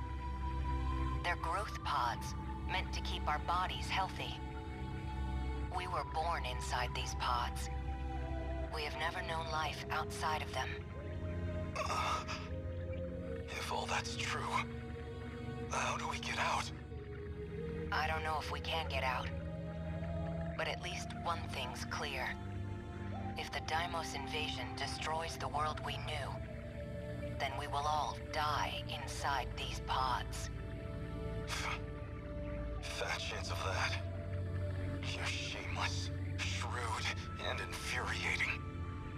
They're growth pods, meant to keep our bodies healthy. We were born inside these pods. We have never known life outside of them. If all that's true, how do we get out? I don't know if we can get out. But at least one thing's clear. If the Deimos invasion destroys the world we knew, then we will all die inside these pods. Fat chance of that. You're shameless, shrewd, and infuriating.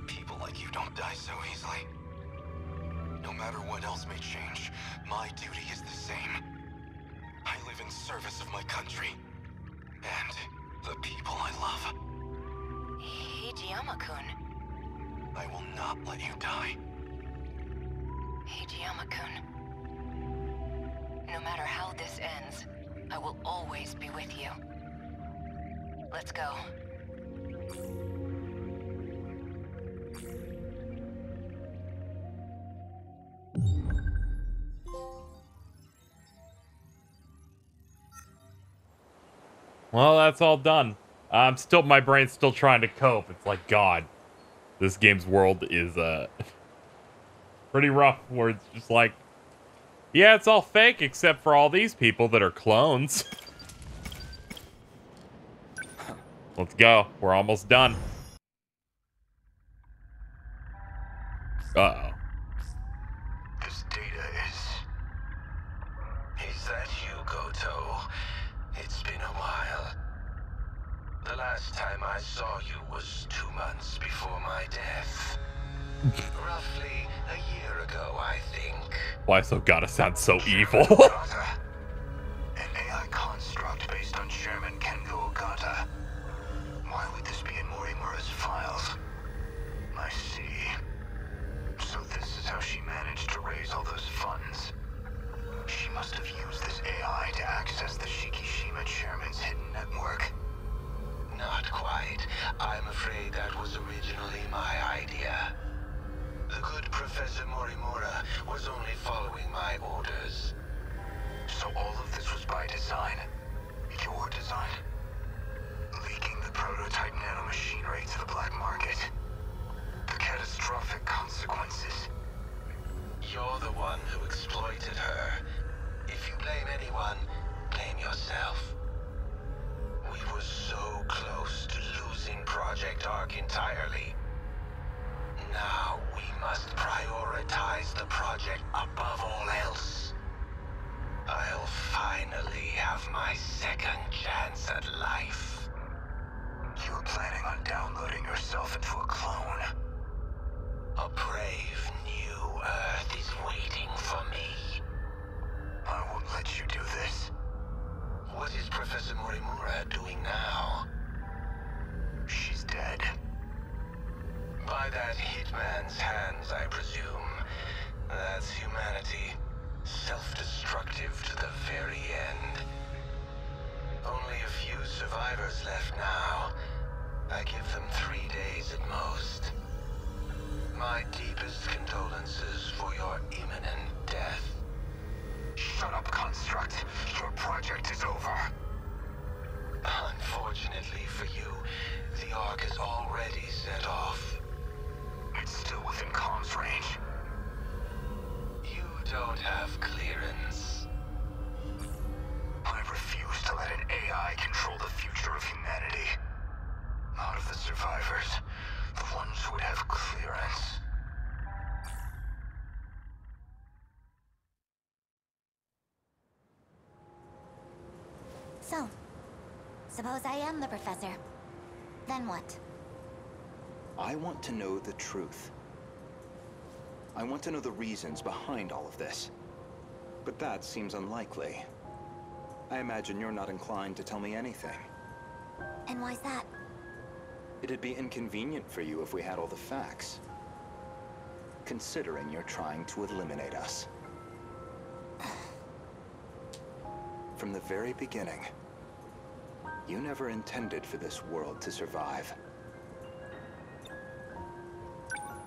People like you don't die so easily. No matter what else may change, my duty is the same. I live in service of my country, and the people I love. Hijiyama-kun. I will not let you die. Hijiyama-kun. No matter how this ends, I will always be with you. Let's go. Well, that's all done. My brain's still trying to cope. It's like, God, this game's world is pretty rough, where it's just like, yeah, it's all fake except for all these people that are clones. Let's go. We're almost done. Uh-oh. This data is that you, Goto? It's been a while. The last time I saw you was 2 months before my death. Roughly a year ago, I think. Why so gotta sound so evil? An AI construct based on Chairman Kengo Ogata. Why would this be in Morimura's files? I see. So this is how she managed to raise all those funds. She must have used this AI to access the Shikishima Chairman's hidden network. Not quite. I'm afraid that was originally my idea. The good Professor Morimura was only following my orders. So all of this was by design? Your design? Leaking the prototype nanomachinery to the black market? The catastrophic consequences? You're the one who exploited her. If you blame anyone, blame yourself. We were so close to losing Project Ark entirely. Now we must prioritize the project above all else. I'll finally have my second chance at life. You're planning on downloading yourself into a clone. A brave new Earth is waiting for me. man's hands, I presume. That's humanity. Self-destructive to the very end. Only a few survivors left now. I give them 3 days at most. My deepest condolences for your imminent death. Shut up, Construct. Your project is over. Unfortunately for you, the Ark is already set off. It's still within comms range. You don't have clearance. I refuse to let an AI control the future of humanity. Not of the survivors, the ones who would have clearance. So, suppose I am the professor. Then what? I want to know the truth. I want to know the reasons behind all of this. But that seems unlikely. I imagine you're not inclined to tell me anything. And why's that? It'd be inconvenient for you if we had all the facts. Considering you're trying to eliminate us. From the very beginning, you never intended for this world to survive.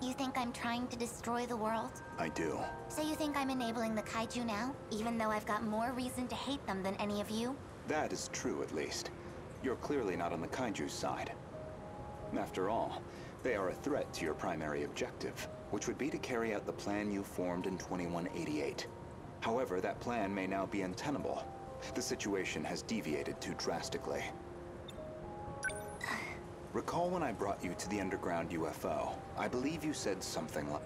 You think I'm trying to destroy the world? I do. So you think I'm enabling the kaiju now, even though I've got more reason to hate them than any of you? That is true, at least. You're clearly not on the kaiju's side. After all, they are a threat to your primary objective, which would be to carry out the plan you formed in 2188. However, that plan may now be untenable. The situation has deviated too drastically. Recall when I brought you to the underground UFO? I believe you said something like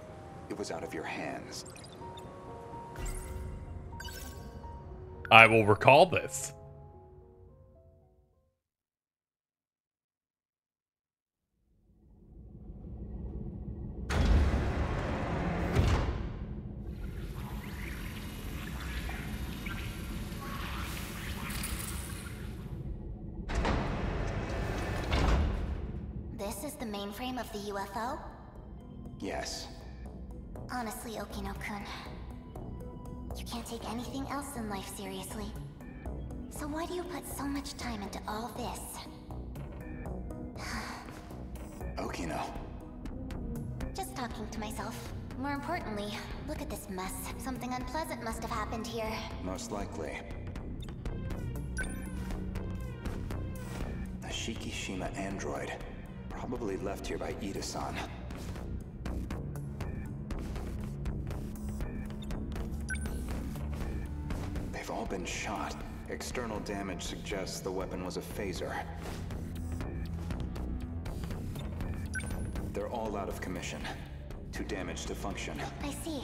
it was out of your hands. I will recall this. This is the mainframe of the UFO? Yes. Honestly, Okino-kun, you can't take anything else in life seriously. So why do you put so much time into all this? Okino. Just talking to myself. More importantly, look at this mess. Something unpleasant must have happened here. Most likely. A Shikishima android. Probably left here by Ida-san. They've all been shot. External damage suggests the weapon was a phaser. They're all out of commission. Too damaged to function. I see.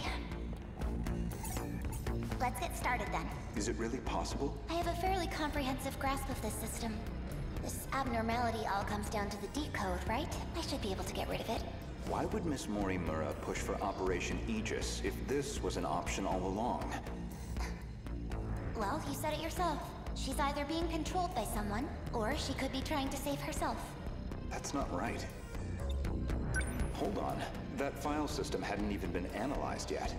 Let's get started then. Is it really possible? I have a fairly comprehensive grasp of this system. This abnormality all comes down to the decode, right? I should be able to get rid of it. Why would Miss Morimura push for Operation Aegis if this was an option all along? Well, you said it yourself. She's either being controlled by someone, or she could be trying to save herself. That's not right. Hold on. That file system hadn't even been analyzed yet.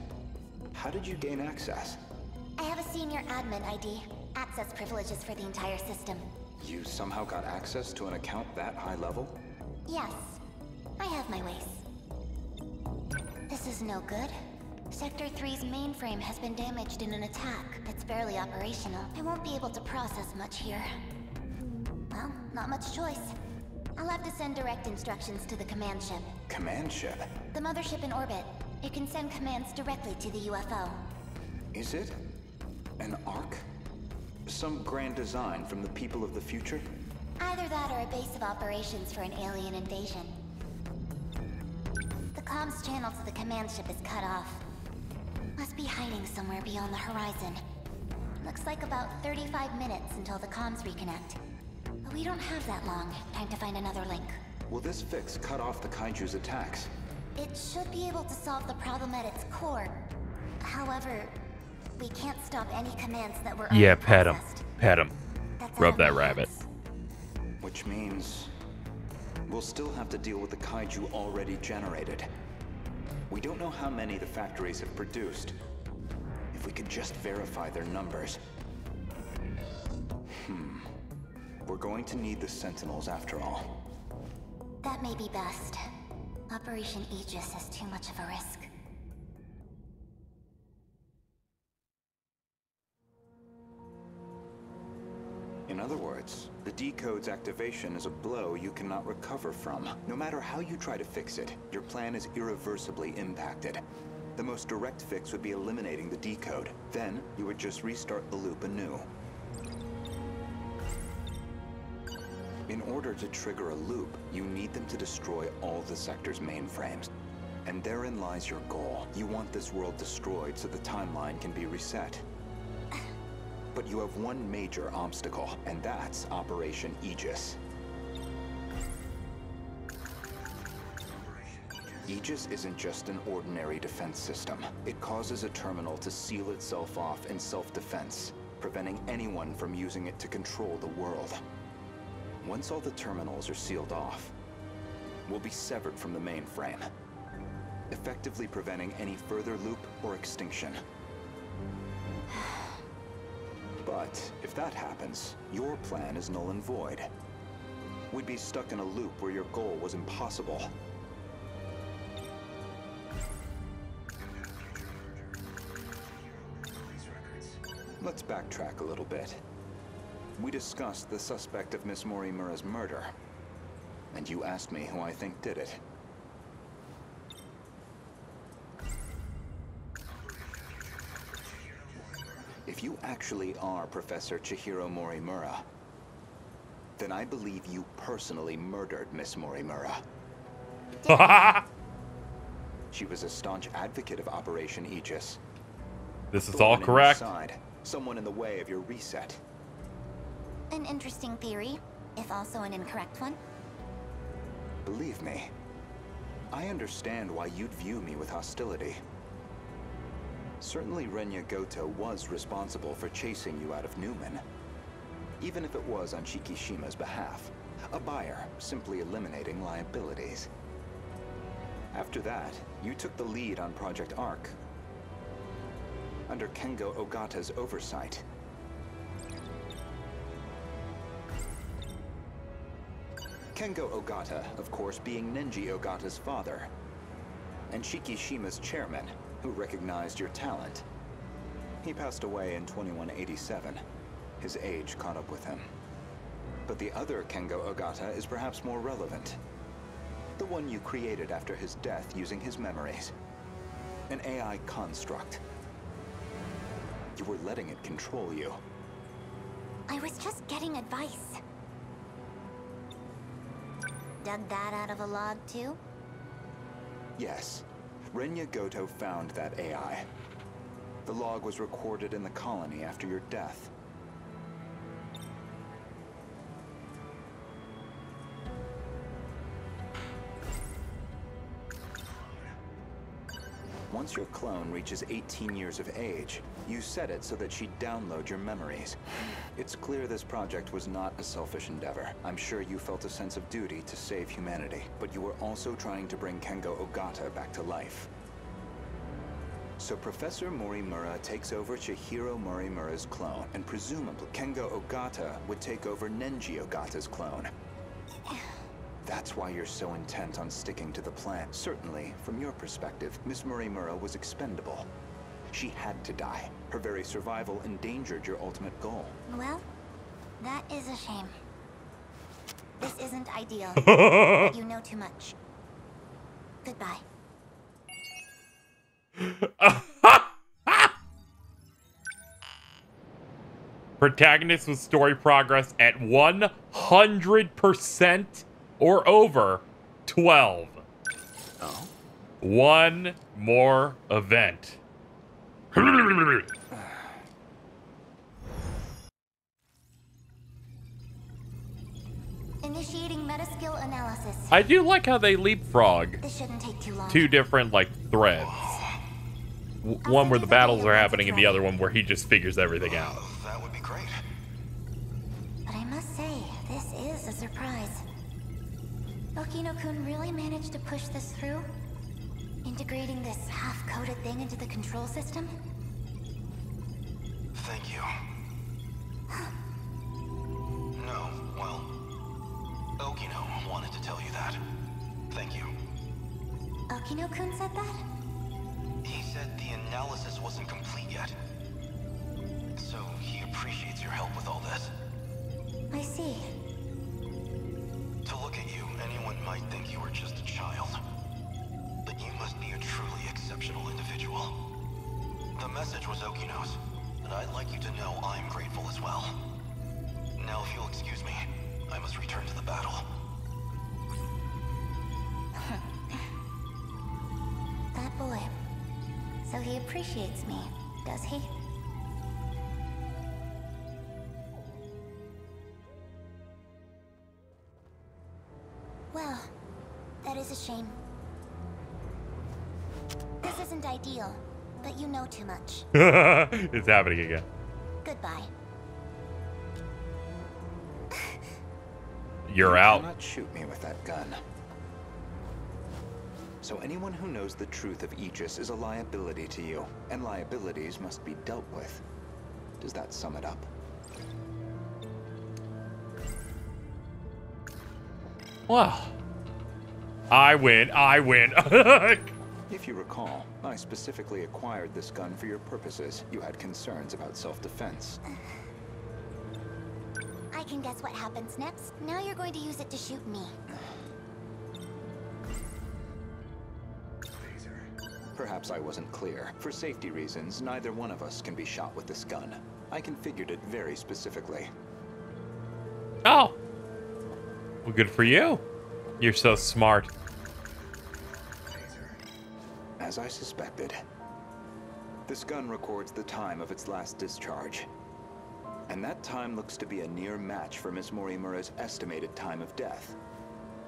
How did you gain access? I have a senior admin ID. Access privileges for the entire system. You somehow got access to an account that high level? Yes. I have my ways. This is no good. Sector 3's mainframe has been damaged in an attack that's barely operational. I won't be able to process much here. Well, not much choice. I'll have to send direct instructions to the command ship. Command ship? The mothership in orbit. It can send commands directly to the UFO. Is it? An Ark? Some grand design from the people of the future? Either that or a base of operations for an alien invasion. The comms channel to the command ship is cut off. Must be hiding somewhere beyond the horizon. Looks like about 35 minutes until the comms reconnect. But we don't have that long. Time to find another link. Will this fix cut off the kaiju's attacks? It should be able to solve the problem at its core. However, we can't stop any commands that were Yeah, already pet him. processed. Pet him. That's Rub out of that my rabbit. hands. Which means we'll still have to deal with the kaiju already generated. We don't know how many the factories have produced. If we could just verify their numbers. We're going to need the Sentinels after all. That may be best. Operation Aegis is too much of a risk. In other words, the decode's activation is a blow you cannot recover from. No matter how you try to fix it, your plan is irreversibly impacted. The most direct fix would be eliminating the decode. Then, you would just restart the loop anew. In order to trigger a loop, you need them to destroy all the sector's mainframes. And therein lies your goal. You want this world destroyed so the timeline can be reset. But you have one major obstacle, and that's Operation Aegis. Aegis isn't just an ordinary defense system. It causes a terminal to seal itself off in self-defense, preventing anyone from using it to control the world. Once all the terminals are sealed off, we'll be severed from the mainframe, effectively preventing any further loop or extinction. But if that happens, your plan is null and void. We'd be stuck in a loop where your goal was impossible. Let's backtrack a little bit. We discussed the suspect of Miss Morimura's murder, and you asked me who I think did it. If you actually are Professor Chihiro Morimura, then I believe you personally murdered Miss Morimura. She was a staunch advocate of Operation Aegis. This is all correct. Someone in the way of your reset. An interesting theory, if also an incorrect one. Believe me, I understand why you'd view me with hostility. Certainly Renya Goto was responsible for chasing you out of Newman, even if it was on Shikishima's behalf. A buyer simply eliminating liabilities. After that, you took the lead on Project Arc, under Kengo Ogata's oversight. Kengo Ogata, of course, being Nenji Ogata's father, and Shikishima's chairman, who recognized your talent. He passed away in 2187. His age caught up with him. But the other Kengo Ogata is perhaps more relevant. The one you created after his death using his memories. An AI construct. You were letting it control you. I was just getting advice. Dug that out of a log, too? Yes. Renya Goto found that AI. The log was recorded in the colony after your death. Once your clone reaches 18 years of age, you set it so that she'd download your memories. It's clear this project was not a selfish endeavor. I'm sure you felt a sense of duty to save humanity, but you were also trying to bring Kengo Ogata back to life. So Professor Morimura takes over Chihiro Morimura's clone, and presumably Kengo Ogata would take over Nenji Ogata's clone. That's why you're so intent on sticking to the plan. Certainly, from your perspective, Miss Morimura was expendable. She had to die. Her very survival endangered your ultimate goal. Well, that is a shame. This isn't ideal. But you know too much. Goodbye. Protagonist with story progress at 100% or over 12. Oh? One more event. Initiating meta-skill analysis. I do like how they leapfrog This shouldn't take too long. two different, like, threads. One where the battles are happening and the other one where he just figures everything out. That would be great. But I must say, this is a surprise. Okino-kun really managed to push this through? Integrating this half-coated thing into the control system? Thank you. No, well, Okino wanted to tell you that. Thank you. Okino-kun said that? He said the analysis wasn't complete yet. So he appreciates your help with all this. I see. To look at you, anyone might think you were just a child. But you must be a truly exceptional individual. The message was Okino's, and I'd like you to know I'm grateful as well. Now, if you'll excuse me, I must return to the battle. That boy. So he appreciates me, does he? Well, that is a shame. This isn't ideal, but you know too much. It's happening again. Goodbye. You're out. You cannot shoot me with that gun. So anyone who knows the truth of Aegis is a liability to you, and liabilities must be dealt with. Does that sum it up? Well, I win. If you recall, I specifically acquired this gun for your purposes. You had concerns about self-defense. I can guess what happens next. Now you're going to use it to shoot me. Perhaps I wasn't clear. For safety reasons, neither one of us can be shot with this gun. I configured it very specifically. Oh. Well, good for you. You're so smart. As I suspected, this gun records the time of its last discharge. And that time looks to be a near match for Miss Morimura's estimated time of death,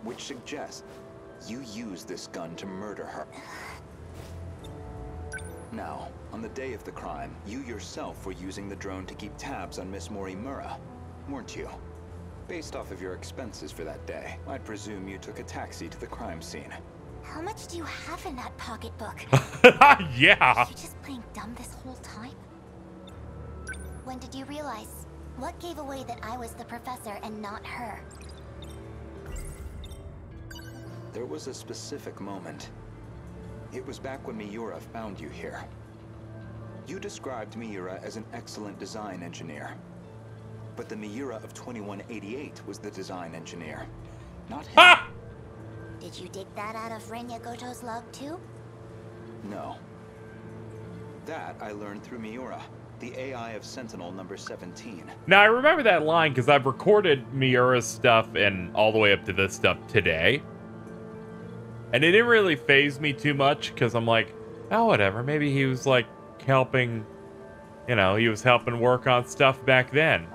which suggests you used this gun to murder her. Now, on the day of the crime, you yourself were using the drone to keep tabs on Miss Morimura, weren't you? Based off of your expenses for that day, I'd presume you took a taxi to the crime scene. How much do you have in that pocketbook? Yeah. Were you just playing dumb this whole time? When did you realize? What gave away that I was the professor and not her? There was a specific moment. It was back when Miura found you here. You described Miura as an excellent design engineer. But the Miura of 2188 was the design engineer, not him. Ah! Did you dig that out of Renya Goto's log too? No. That I learned through Miura, the AI of Sentinel number 17. Now, I remember that line because I've recorded Miura's stuff and all the way up to this stuff today. And it didn't really faze me too much because I'm like, oh, whatever. Maybe he was like helping, you know, he was helping work on stuff back then.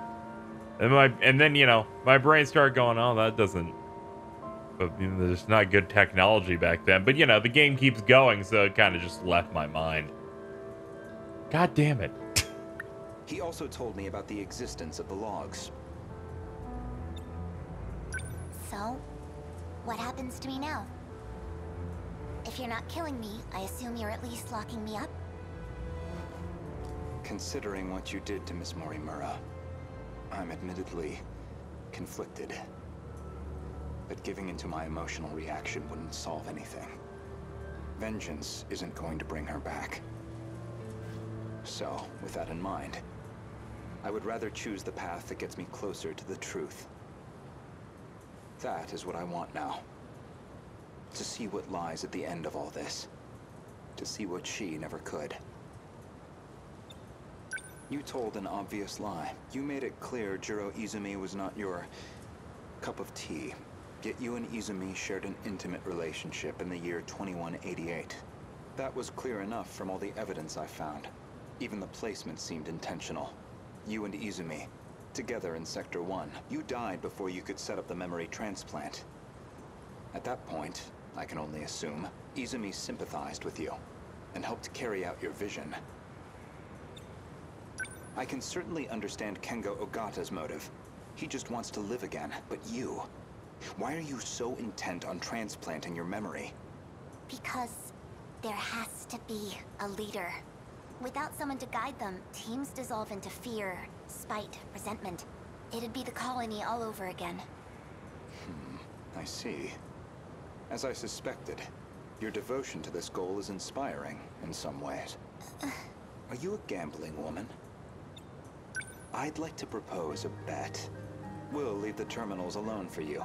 And then, you know, my brain started going, oh, that doesn't, you know, there's not good technology back then. But, you know, the game keeps going, so it kind of just left my mind. God damn it. He also told me about the existence of the logs. So, what happens to me now? If you're not killing me, I assume you're at least locking me up? Considering what you did to Miss Morimura, I'm admittedly conflicted. But giving into my emotional reaction wouldn't solve anything. Vengeance isn't going to bring her back. So, with that in mind, I would rather choose the path that gets me closer to the truth. That is what I want now. To see what lies at the end of all this. To see what she never could. You told an obvious lie. You made it clear Jiro Izumi was not your cup of tea. Yet you and Izumi shared an intimate relationship in the year 2188. That was clear enough from all the evidence I found. Even the placement seemed intentional. You and Izumi, together in Sector 1. You died before you could set up the memory transplant. At that point, I can only assume, Izumi sympathized with you and helped carry out your vision. I can certainly understand Kengo Ogata's motive. He just wants to live again, but you... Why are you so intent on transplanting your memory? Because There has to be a leader. Without someone to guide them, teams dissolve into fear, spite, resentment. It'd be the colony all over again. I see. As I suspected, your devotion to this goal is inspiring in some ways. Are you a gambling woman? I'd like to propose a bet. We'll leave the terminals alone for you.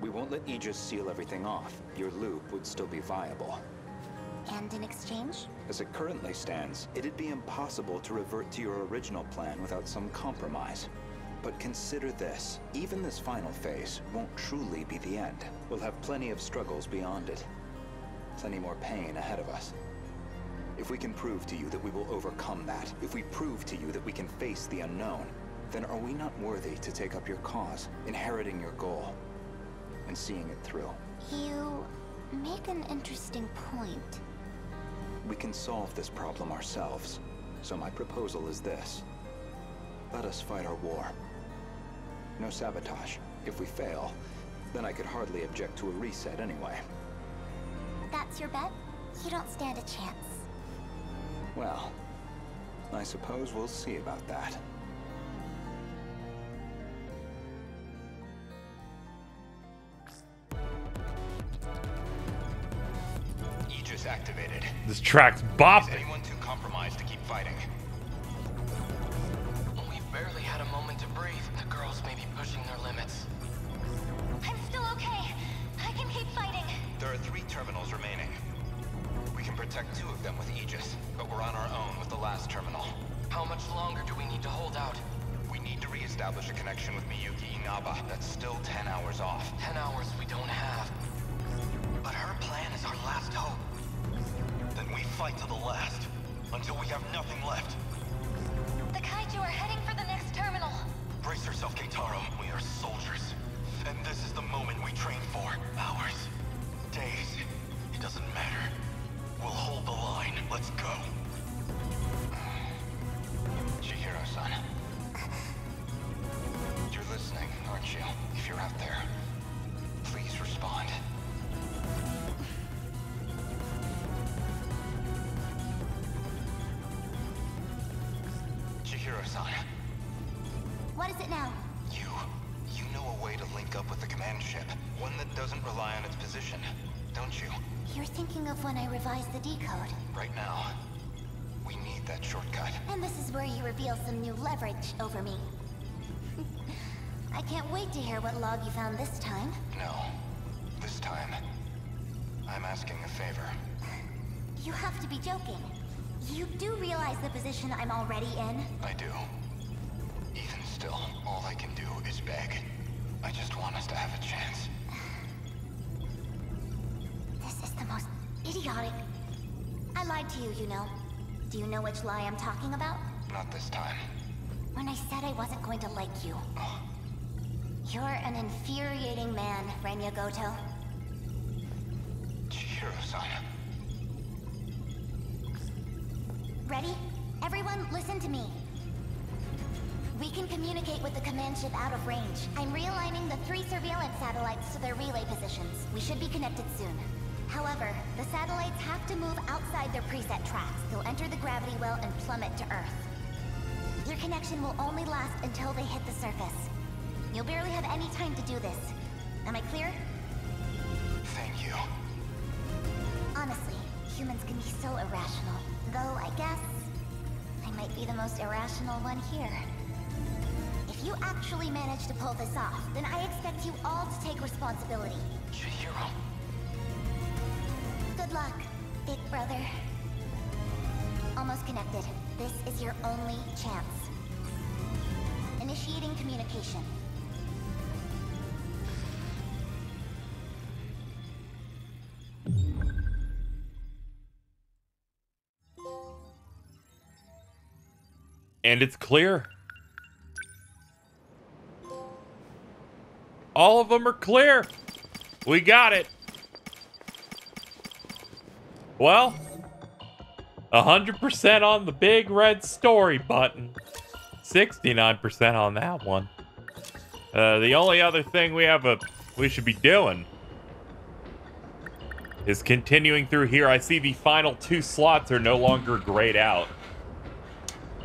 We won't let Aegis seal everything off. Your loop would still be viable. And in exchange? As it currently stands, it'd be impossible to revert to your original plan without some compromise. But consider this, even this final phase won't truly be the end. We'll have plenty of struggles beyond it. Plenty more pain ahead of us. If we can prove to you that we will overcome that, if we prove to you that we can face the unknown, then are we not worthy to take up your cause, inheriting your goal, and seeing it through? You make an interesting point. We can solve this problem ourselves. So my proposal is this. Let us fight our war. No sabotage. If we fail, then I could hardly object to a reset anyway. That's your bet? You don't stand a chance. Well, I suppose we'll see about that. Aegis activated. This track's Is bopping. anyone too compromised to keep fighting? We've barely had a moment to breathe. The girls may be pushing their limits. I'm still okay. I can keep fighting. There are 3 terminals remaining. We can protect 2 of them with Aegis, but we're on our own with the last terminal. How much longer do we need to hold out? We need to re-establish a connection with Miyuki Inaba. That's still 10 hours off. 10 hours we don't have. But her plan is our last hope. Then we fight to the last, until we have nothing left. The kaiju are heading for the next terminal. Brace yourself, Keitaro. We are soldiers. And this is the moment we train for. Hours. Days. It doesn't matter. We'll hold the line. Let's go. Chihiro-san. You're listening, aren't you? If you're out there, please respond. Chihiro-san. What is it now? You know a way to link up with the command ship. One that doesn't rely on its position, don't you? You're thinking of when I revised the decode. Right now, we need that shortcut. And this is where you reveal some new leverage over me. I can't wait to hear what log you found this time. No. This time, I'm asking a favor. You have to be joking. You do realize the position I'm already in? I do. Even still, all I can do is beg. I just want us to have a chance. This is the most idiotic... I lied to you, you know. Do you know which lie I'm talking about? Not this time. When I said I wasn't going to like you. You're an infuriating man, Renya Goto. Chihiro-san. Ready? Everyone, listen to me. We can communicate with the command ship out of range. I'm realigning the 3 surveillance satellites to their relay positions. We should be connected soon. However, the satellites have to move outside their preset tracks. They'll enter the gravity well and plummet to Earth. Your connection will only last until they hit the surface. You'll barely have any time to do this. Am I clear? Thank you. Honestly, humans can be so irrational. Though, I guess, I might be the most irrational one here. If you actually manage to pull this off, then I expect you all to take responsibility. Chihiro. Good luck, big brother. Almost connected. This is your only chance. Initiating communication. And it's clear. All of them are clear. We got it. Well, 100% on the big red story button. 69% on that one. The only other thing we should be doing is continuing through here. I see the final 2 slots are no longer grayed out.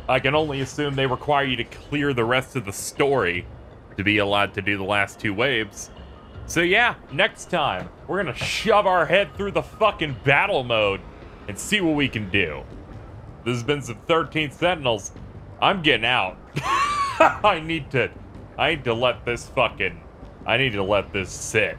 I can only assume they require you to clear the rest of the story to be allowed to do the last 2 waves. So yeah, next time, we're gonna shove our head through the fucking battle mode and see what we can do. This has been some 13th Sentinels. I'm getting out. I need to let this sit.